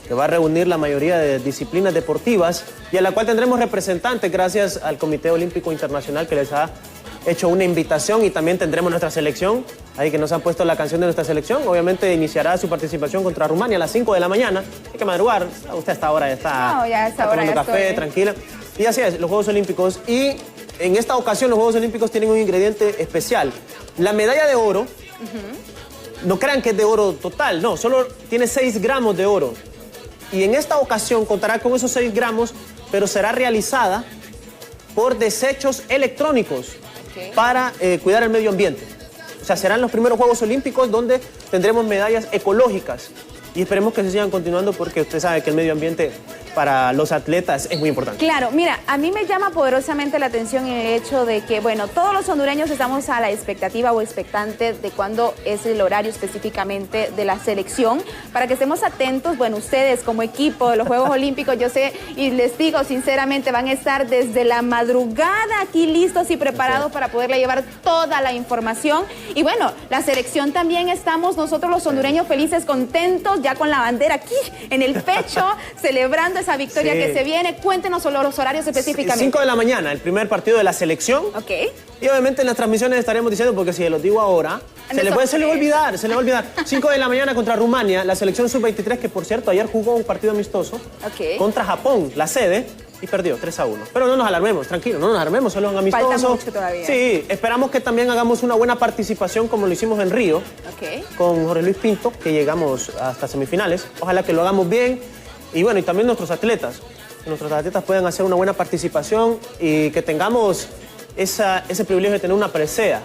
S21: que va a reunir la mayoría de disciplinas deportivas y a la cual tendremos representantes gracias al Comité Olímpico Internacional que les ha hecho una invitación, y también tendremos nuestra selección, ahí que nos han puesto la canción de nuestra selección. Obviamente iniciará su participación contra Rumania a las 5 de la mañana. Hay que madrugar, usted hasta ahora está, tomando café, tranquila. Y así es, los Juegos Olímpicos. Y en esta ocasión los Juegos Olímpicos tienen un ingrediente especial. La medalla de oro, no crean que es de oro total, no, solo tiene 6 gramos de oro. Y en esta ocasión contará con esos 6 gramos, pero será realizada por desechos electrónicos para cuidar el medio ambiente. O sea, serán los primeros Juegos Olímpicos donde tendremos medallas ecológicas y esperemos que se sigan continuando porque usted sabe que el medio ambiente para los atletas es muy importante.
S1: Claro, mira, a mí me llama poderosamente la atención el hecho de que, bueno, todos los hondureños estamos a la expectativa o expectante de cuándo es el horario específicamente de la selección, para que estemos atentos. Bueno, ustedes como equipo de los Juegos Olímpicos, yo sé y les digo sinceramente, van a estar desde la madrugada aquí listos y preparados para poderle llevar toda la información. Y bueno, la selección también estamos nosotros los hondureños felices, contentos, ya con la bandera aquí en el pecho, celebrando esa victoria que se viene. Cuéntenos los horarios específicamente.
S21: 5 de la mañana, el primer partido de la selección.
S1: Ok.
S21: Y obviamente en las transmisiones estaremos diciendo, porque si los digo ahora, se le va a olvidar. 5 de la mañana contra Rumania, la selección sub-23, que por cierto ayer jugó un partido amistoso contra Japón, la sede, y perdió 3-1. Pero no nos alarmemos, tranquilo, no nos alarmemos, solo un amistoso.
S1: Falta mucho todavía.
S21: Sí, esperamos que también hagamos una buena participación como lo hicimos en Río, con Jorge Luis Pinto, que llegamos hasta semifinales. Ojalá que lo hagamos bien. Y bueno, y también nuestros atletas puedan hacer una buena participación y que tengamos ese privilegio de tener una presea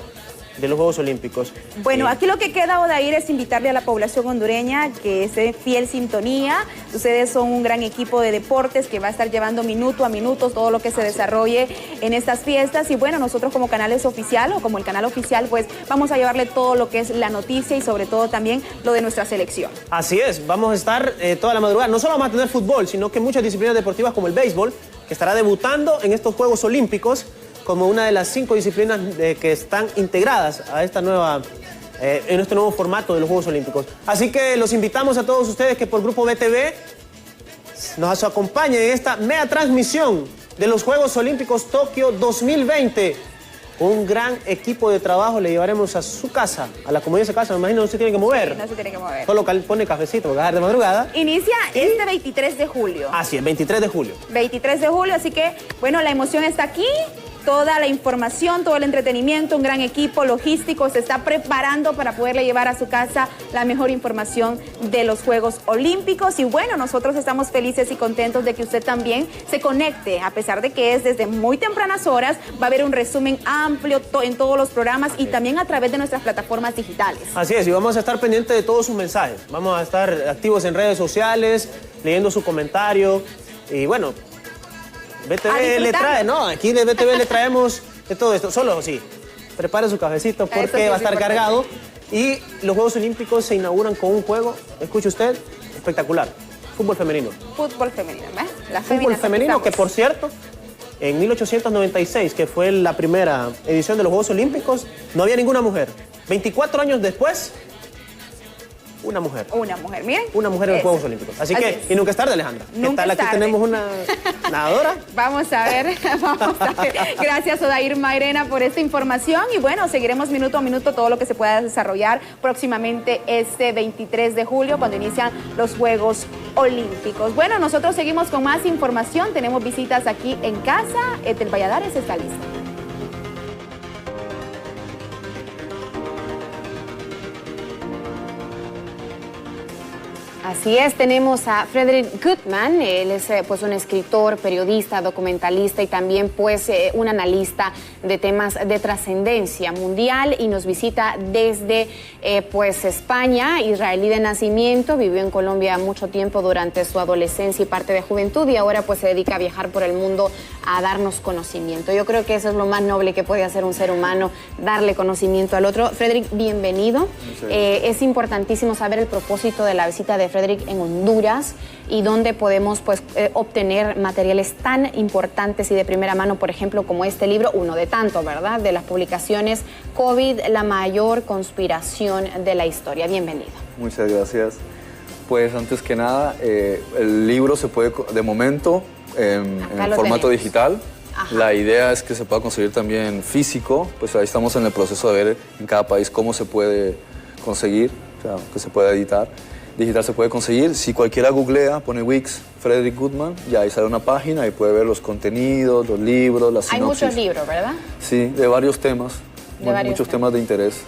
S21: de los Juegos Olímpicos.
S1: Bueno, aquí lo que queda, Odair, es invitarle a la población hondureña que esté en fiel sintonía. Ustedes son un gran equipo de deportes que va a estar llevando minuto a minuto todo lo que se desarrolle en estas fiestas. Y bueno, nosotros como canales oficial o como el canal oficial, pues vamos a llevarle todo lo que es la noticia y sobre todo también lo de nuestra selección.
S21: Así es, vamos a estar toda la madrugada. No solo vamos a tener fútbol, sino que muchas disciplinas deportivas como el béisbol, que estará debutando en estos Juegos Olímpicos como una de las 5 disciplinas que están integradas a esta nueva, en este nuevo formato de los Juegos Olímpicos. Así que los invitamos a todos ustedes que por Grupo BTV nos acompañen en esta mega transmisión de los Juegos Olímpicos Tokio 2020. Un gran equipo de trabajo le llevaremos a su casa, a la comodidad de su casa. Me imagino no se tiene que mover.
S1: Sí, no se tiene que mover.
S21: Solo pone cafecito, porque va a dejar de madrugada.
S1: Inicia este 23 de julio.
S21: Así es, 23 de julio.
S1: 23 de julio, así que, bueno, la emoción está aquí. Toda la información, todo el entretenimiento, un gran equipo logístico se está preparando para poderle llevar a su casa la mejor información de los Juegos Olímpicos. Y bueno, nosotros estamos felices y contentos de que usted también se conecte, a pesar de que es desde muy tempranas horas. Va a haber un resumen amplio en todos los programas y también a través de nuestras plataformas digitales.
S21: Así es, y vamos a estar pendientes de todos sus mensajes. Vamos a estar activos en redes sociales, leyendo su comentario y bueno, BTV le trae, ¿no? Aquí de BTV le traemos de todo esto. Solo sí, prepare su cafecito porque va a estar cargado. Y los Juegos Olímpicos se inauguran con un juego, escuche usted, espectacular. Fútbol femenino.
S1: Fútbol femenino, ¿ves?
S21: Fútbol femenino que, por cierto, en 1896, que fue la primera edición de los Juegos Olímpicos, no había ninguna mujer. 24 años después, Una mujer.
S1: Una mujer, miren.
S21: Una mujer en los Juegos Olímpicos. Así que, y nunca es tarde, Alejandra.
S1: Nunca
S21: ¿Qué tal?
S1: es tarde.
S21: Aquí tenemos una nadadora.
S1: Vamos a ver, vamos a ver. Gracias, Odair Mairena, por esta información. Y bueno, seguiremos minuto a minuto todo lo que se pueda desarrollar próximamente este 23 de julio, cuando inician los Juegos Olímpicos. Bueno, nosotros seguimos con más información. Tenemos visitas aquí en casa. Ethel Valladares está lista.
S4: Así es, tenemos a Frederick Goodman, él es pues un escritor, periodista, documentalista y también pues un analista de temas de trascendencia mundial y nos visita desde pues España, israelí de nacimiento, vivió en Colombia mucho tiempo durante su adolescencia y parte de juventud y ahora pues se dedica a viajar por el mundo a darnos conocimiento. Yo creo que eso es lo más noble que puede hacer un ser humano, darle conocimiento al otro. Frederick, bienvenido. Es importantísimo saber el propósito de la visita de Frederick en Honduras y donde podemos pues obtener materiales tan importantes y de primera mano, por ejemplo, como este libro, uno de tanto, ¿verdad? De las publicaciones COVID, la mayor conspiración de la historia. Bienvenido.
S6: Muchas gracias. Pues antes que nada, el libro se puede, de momento, en formato digital. Ajá. La idea es que se pueda conseguir también físico, pues ahí estamos en el proceso de ver en cada país cómo se puede conseguir, o sea, que se pueda editar. Digital se puede conseguir, si cualquiera googlea, pone Wix, Frederick Goodman, ya ahí sale una página y puede ver los contenidos, los libros, las sinopsis.
S4: Hay muchos libros, ¿verdad?
S6: Sí, de varios temas, muchos temas de interés.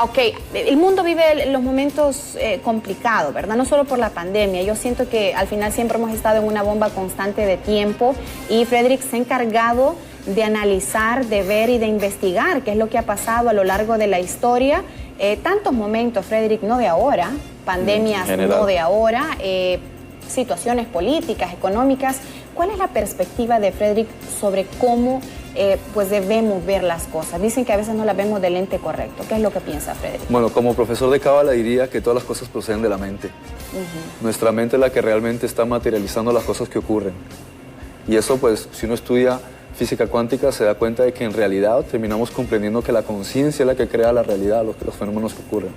S4: Ok, el mundo vive los momentos complicados, ¿verdad? No solo por la pandemia. Yo siento que al final siempre hemos estado en una bomba constante de tiempo y Frederick se ha encargado de analizar, de ver y de investigar qué es lo que ha pasado a lo largo de la historia. Tantos momentos, Frederick, no de ahora, pandemias no de ahora, situaciones políticas, económicas. ¿Cuál es la perspectiva de Frederick sobre cómo pues debemos ver las cosas? Dicen que a veces no las vemos del lente correcto. ¿Qué es lo que piensa Frederick?
S6: Bueno, como profesor de Cábala diría que todas las cosas proceden de la mente. Nuestra mente es la que realmente está materializando las cosas que ocurren. Y eso, pues, si uno estudia física cuántica, se da cuenta de que en realidad terminamos comprendiendo que la conciencia es la que crea la realidad, los fenómenos que ocurren.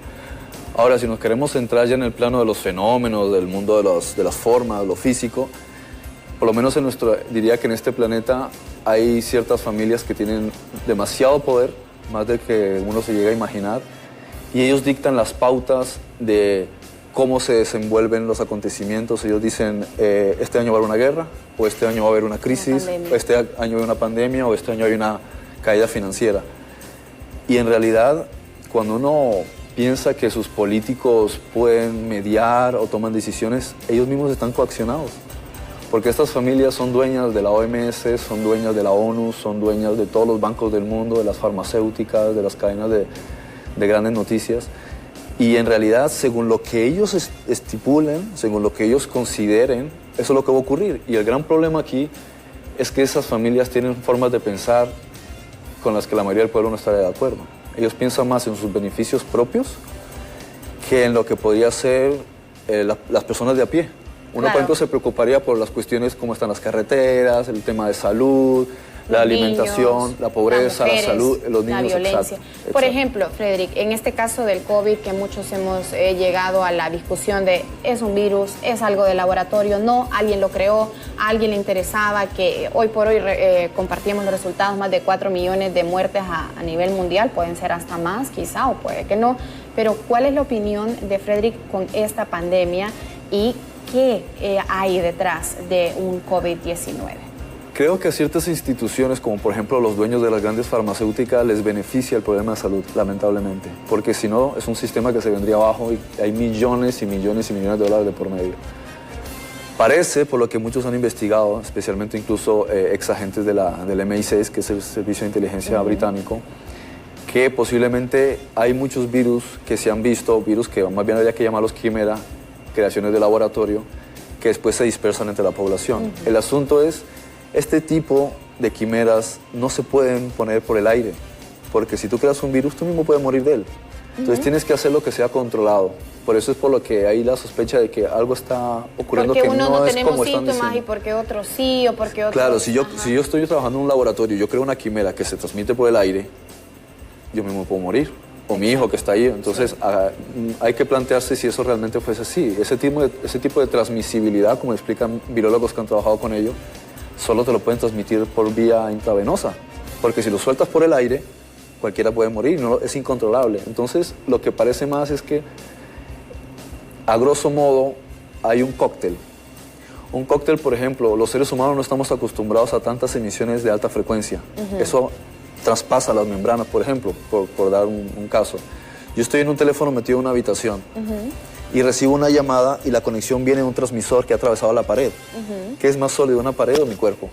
S6: Ahora, si nos queremos centrar ya en el plano de los fenómenos, del mundo de las formas, lo físico, por lo menos diría que en este planeta hay ciertas familias que tienen demasiado poder, más del que uno se llega a imaginar, y ellos dictan las pautas de cómo se desenvuelven los acontecimientos. Ellos dicen, este año va a haber una guerra, o este año va a haber una crisis, o este año va a haber una pandemia, o este año hay una caída financiera. Y en realidad, cuando uno piensa que sus políticos pueden mediar o toman decisiones, ellos mismos están coaccionados. Porque estas familias son dueñas de la OMS, son dueñas de la ONU, son dueñas de todos los bancos del mundo, de las farmacéuticas, de las cadenas de grandes noticias. Y en realidad, según lo que ellos estipulen, según lo que ellos consideren, eso es lo que va a ocurrir. Y el gran problema aquí es que esas familias tienen formas de pensar con las que la mayoría del pueblo no está de acuerdo. Ellos piensan más en sus beneficios propios que en lo que podría ser las personas de a pie. Uno, por ejemplo, se preocuparía por las cuestiones como están las carreteras, el tema de salud, la alimentación, la pobreza, la salud, los niños,
S4: la violencia.
S6: Exacto.
S4: Por ejemplo, Frederick, en este caso del COVID, que muchos hemos llegado a la discusión de es un virus, es algo de laboratorio, no, alguien lo creó, a alguien le interesaba, que hoy por hoy compartimos los resultados, más de 4 millones de muertes a nivel mundial, pueden ser hasta más quizá o puede que no, pero ¿cuál es la opinión de Frederick con esta pandemia y qué hay detrás de un COVID-19?
S6: Creo que a ciertas instituciones, como por ejemplo los dueños de las grandes farmacéuticas, les beneficia el problema de salud, lamentablemente. Porque si no, es un sistema que se vendría abajo y hay millones y millones y millones de dólares de por medio. Parece, por lo que muchos han investigado, especialmente incluso ex agentes del MI6, que es el Servicio de Inteligencia británico, que posiblemente hay muchos virus que se han visto, virus que más bien habría que llamarlos quimera, creaciones de laboratorio, que después se dispersan entre la población. El asunto es, este tipo de quimeras no se pueden poner por el aire, porque si tú creas un virus, tú mismo puedes morir de él. Entonces tienes que hacer lo que sea controlado. Por eso es por lo que hay la sospecha de que algo está ocurriendo que no es como están diciendo. Porque unos no tenemos síntomas
S4: y porque otros sí, o porque otros...
S6: Claro, si yo estoy trabajando en un laboratorio y yo creo una quimera que se transmite por el aire, yo mismo puedo morir. o mi hijo que está ahí. Entonces hay que plantearse si eso realmente fuese así. Ese tipo de transmisibilidad, como explican virólogos que han trabajado con ello, solo te lo pueden transmitir por vía intravenosa, porque si lo sueltas por el aire, cualquiera puede morir, no, es incontrolable. Entonces lo que parece más es que, a grosso modo, hay un cóctel. Un cóctel, por ejemplo, los seres humanos no estamos acostumbrados a tantas emisiones de alta frecuencia. Eso traspasa las membranas, por ejemplo, por dar un caso. Yo estoy en un teléfono metido en una habitación y recibo una llamada y la conexión viene de un transmisor que ha atravesado la pared. ¿Qué es más sólido, una pared o mi cuerpo?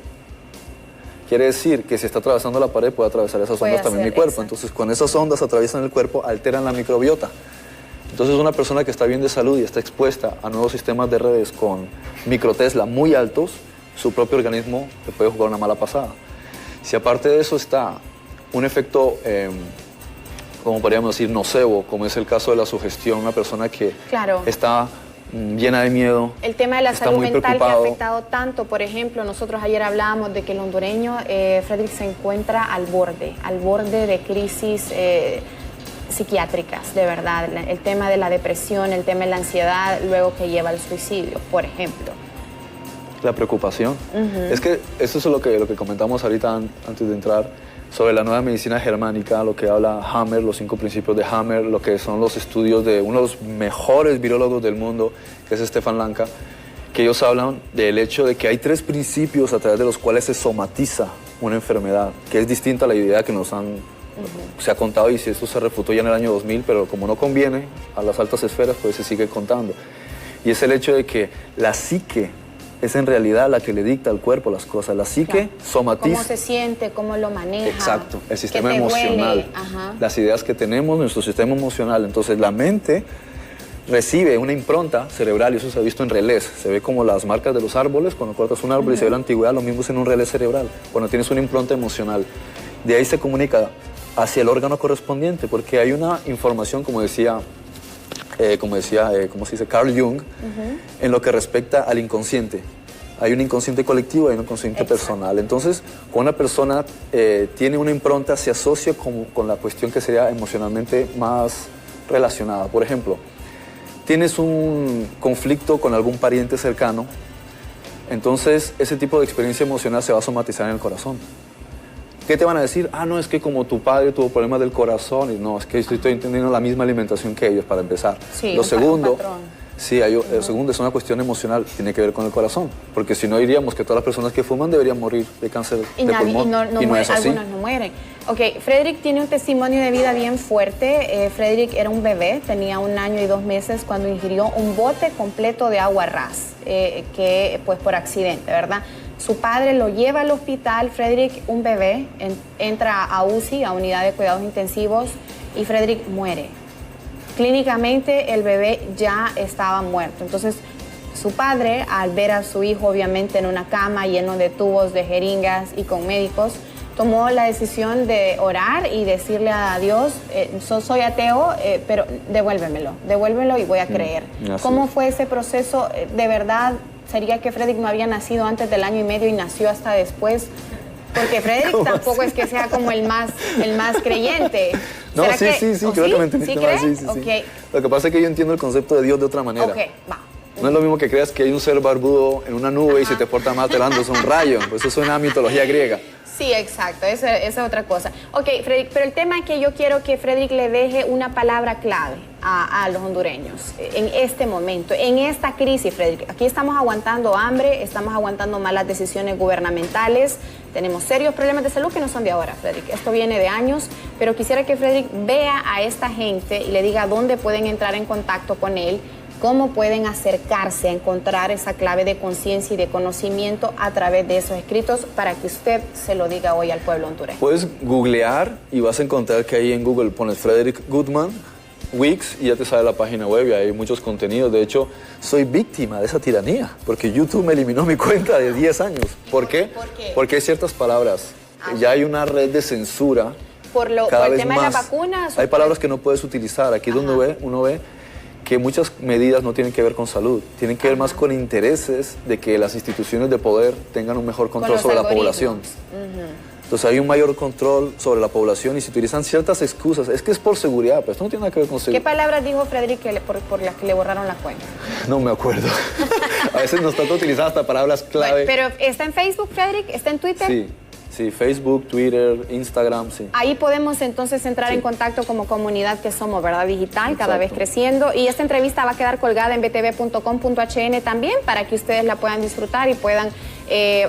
S6: Quiere decir que si está atravesando la pared puede atravesar esas ondas también mi cuerpo. Entonces, cuando esas ondas atraviesan el cuerpo, alteran la microbiota. Entonces, una persona que está bien de salud y está expuesta a nuevos sistemas de redes con microtesla muy altos, su propio organismo le puede jugar una mala pasada. Si aparte de eso está un efecto, como podríamos decir, nocebo, como es el caso de la sugestión, una persona que está llena de miedo.
S4: El tema de la salud mental
S6: preocupado.
S4: que ha afectado tanto, por ejemplo, nosotros ayer hablábamos de que el hondureño, Frederick, se encuentra al borde de crisis psiquiátricas, de verdad. El tema de la depresión, el tema de la ansiedad, luego que lleva al suicidio, por ejemplo.
S6: La preocupación. Es que eso es lo que comentamos ahorita antes de entrar, sobre la nueva medicina germánica, lo que habla Hammer, los 5 principios de Hammer, lo que son los estudios de uno de los mejores virólogos del mundo, que es Stefan Lanka, que ellos hablan del hecho de que hay 3 principios a través de los cuales se somatiza una enfermedad, que es distinta a la idea que nos se ha contado, y si esto se refutó ya en el año 2000, pero como no conviene a las altas esferas, pues se sigue contando. Y es el hecho de que la psique es en realidad la que le dicta al cuerpo las cosas. La psique somatiza.
S4: Cómo se siente, cómo lo maneja.
S6: Exacto, el sistema emocional. Las ideas que tenemos, nuestro sistema emocional. Entonces la mente recibe una impronta cerebral, y eso se ha visto en relés. Se ve como las marcas de los árboles, cuando cortas un árbol y se ve la antigüedad, lo mismo es en un relé cerebral, cuando tienes una impronta emocional. De ahí se comunica hacia el órgano correspondiente, porque hay una información, como decía, ¿cómo se dice? Carl Jung, en lo que respecta al inconsciente. Hay un inconsciente colectivo y hay un inconsciente personal. Entonces, cuando una persona tiene una impronta, se asocia con la cuestión que sería emocionalmente más relacionada. Por ejemplo, tienes un conflicto con algún pariente cercano, entonces ese tipo de experiencia emocional se va a somatizar en el corazón. ¿Qué te van a decir? Ah, no, es que como tu padre tuvo problemas del corazón, y no, es que estoy entendiendo la misma alimentación que ellos, para empezar.
S4: Sí,
S6: lo segundo, el segundo es una cuestión emocional, tiene que ver con el corazón, porque si no diríamos que todas las personas que fuman deberían morir de cáncer de pulmón, y no es así.
S4: Algunos no mueren. Ok, Frederick tiene un testimonio de vida bien fuerte. Frederick era un bebé, tenía 1 año y 2 meses cuando ingirió un bote completo de agua ras, que pues por accidente, ¿verdad? Su padre lo lleva al hospital. Frederick, un bebé, entra a UCI, a unidad de cuidados intensivos, y Frederick muere. Clínicamente el bebé ya estaba muerto. Entonces su padre, al ver a su hijo obviamente en una cama lleno de tubos, de jeringas y con médicos, tomó la decisión de orar y decirle a Dios, soy ateo, pero devuélvemelo y voy a creer. ¿Cómo fue ese proceso? De verdad, ¿sería que Frederick no había nacido antes del 1 año y medio y nació hasta después? Porque Frederick tampoco es que sea como el más creyente.
S6: No, sí, creo que me entendiste.
S4: ¿Sí crees?
S6: Sí. Lo que pasa es que yo entiendo el concepto de Dios de otra manera.
S4: Va.
S6: No es lo mismo que creas que hay un ser barbudo en una nube y si te porta mal te lanzas un rayo. Pues eso es una mitología griega.
S4: Sí, exacto, esa es otra cosa. Ok, Frederick, pero el tema es que yo quiero que Frederick le deje una palabra clave a los hondureños en este momento, en esta crisis, Frederick. Aquí estamos aguantando hambre, estamos aguantando malas decisiones gubernamentales, tenemos serios problemas de salud que no son de ahora, Frederick. Esto viene de años, pero quisiera que Frederick vea a esta gente y le diga dónde pueden entrar en contacto con él, cómo pueden acercarse a encontrar esa clave de conciencia y de conocimiento a través de esos escritos, para que usted se lo diga hoy al pueblo hondureño.
S6: Puedes googlear y vas a encontrar que ahí en Google pones Frederick Goodman Wix y ya te sale la página web y hay muchos contenidos. De hecho, soy víctima de esa tiranía, porque YouTube me eliminó mi cuenta de 10 años. ¿Por qué? Porque hay ciertas palabras. Ya hay una red de censura.
S4: Por el tema de las vacunas.
S6: Hay palabras que no puedes utilizar. Aquí es donde uno ve que muchas medidas no tienen que ver con salud, tienen que ver más con intereses de que las instituciones de poder tengan un mejor control sobre la población. Entonces hay un mayor control sobre la población y si utilizan ciertas excusas, es que es por seguridad, pero esto no tiene nada que ver con seguridad.
S4: ¿Qué palabras dijo Frederick por las que le borraron la cuenta?
S6: No me acuerdo. A veces nos trata de utilizar hasta palabras clave.
S4: Pero ¿está en Facebook, Frederick? ¿Está en Twitter?
S6: Sí, Facebook, Twitter, Instagram, sí.
S4: Ahí podemos entonces entrar en contacto como comunidad que somos, ¿verdad? Digital, cada vez creciendo. Y esta entrevista va a quedar colgada en btv.com.hn también para que ustedes la puedan disfrutar y puedan...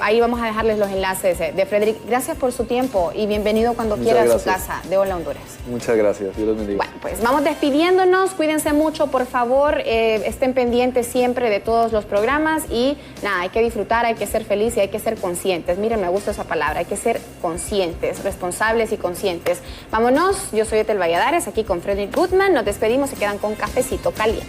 S4: ahí vamos a dejarles los enlaces de Frederick. Gracias por su tiempo y bienvenido cuando quiera a su casa de Hola Honduras.
S6: Muchas gracias, Dios los bendiga.
S4: Bueno, pues vamos despidiéndonos, cuídense mucho, por favor, estén pendientes siempre de todos los programas y nada, hay que disfrutar, hay que ser feliz y hay que ser conscientes. Miren, me gusta esa palabra, hay que ser conscientes, responsables y conscientes. Vámonos, yo soy Etel Valladares, aquí con Frederick Gutman, nos despedimos, se quedan con Cafecito Caliente.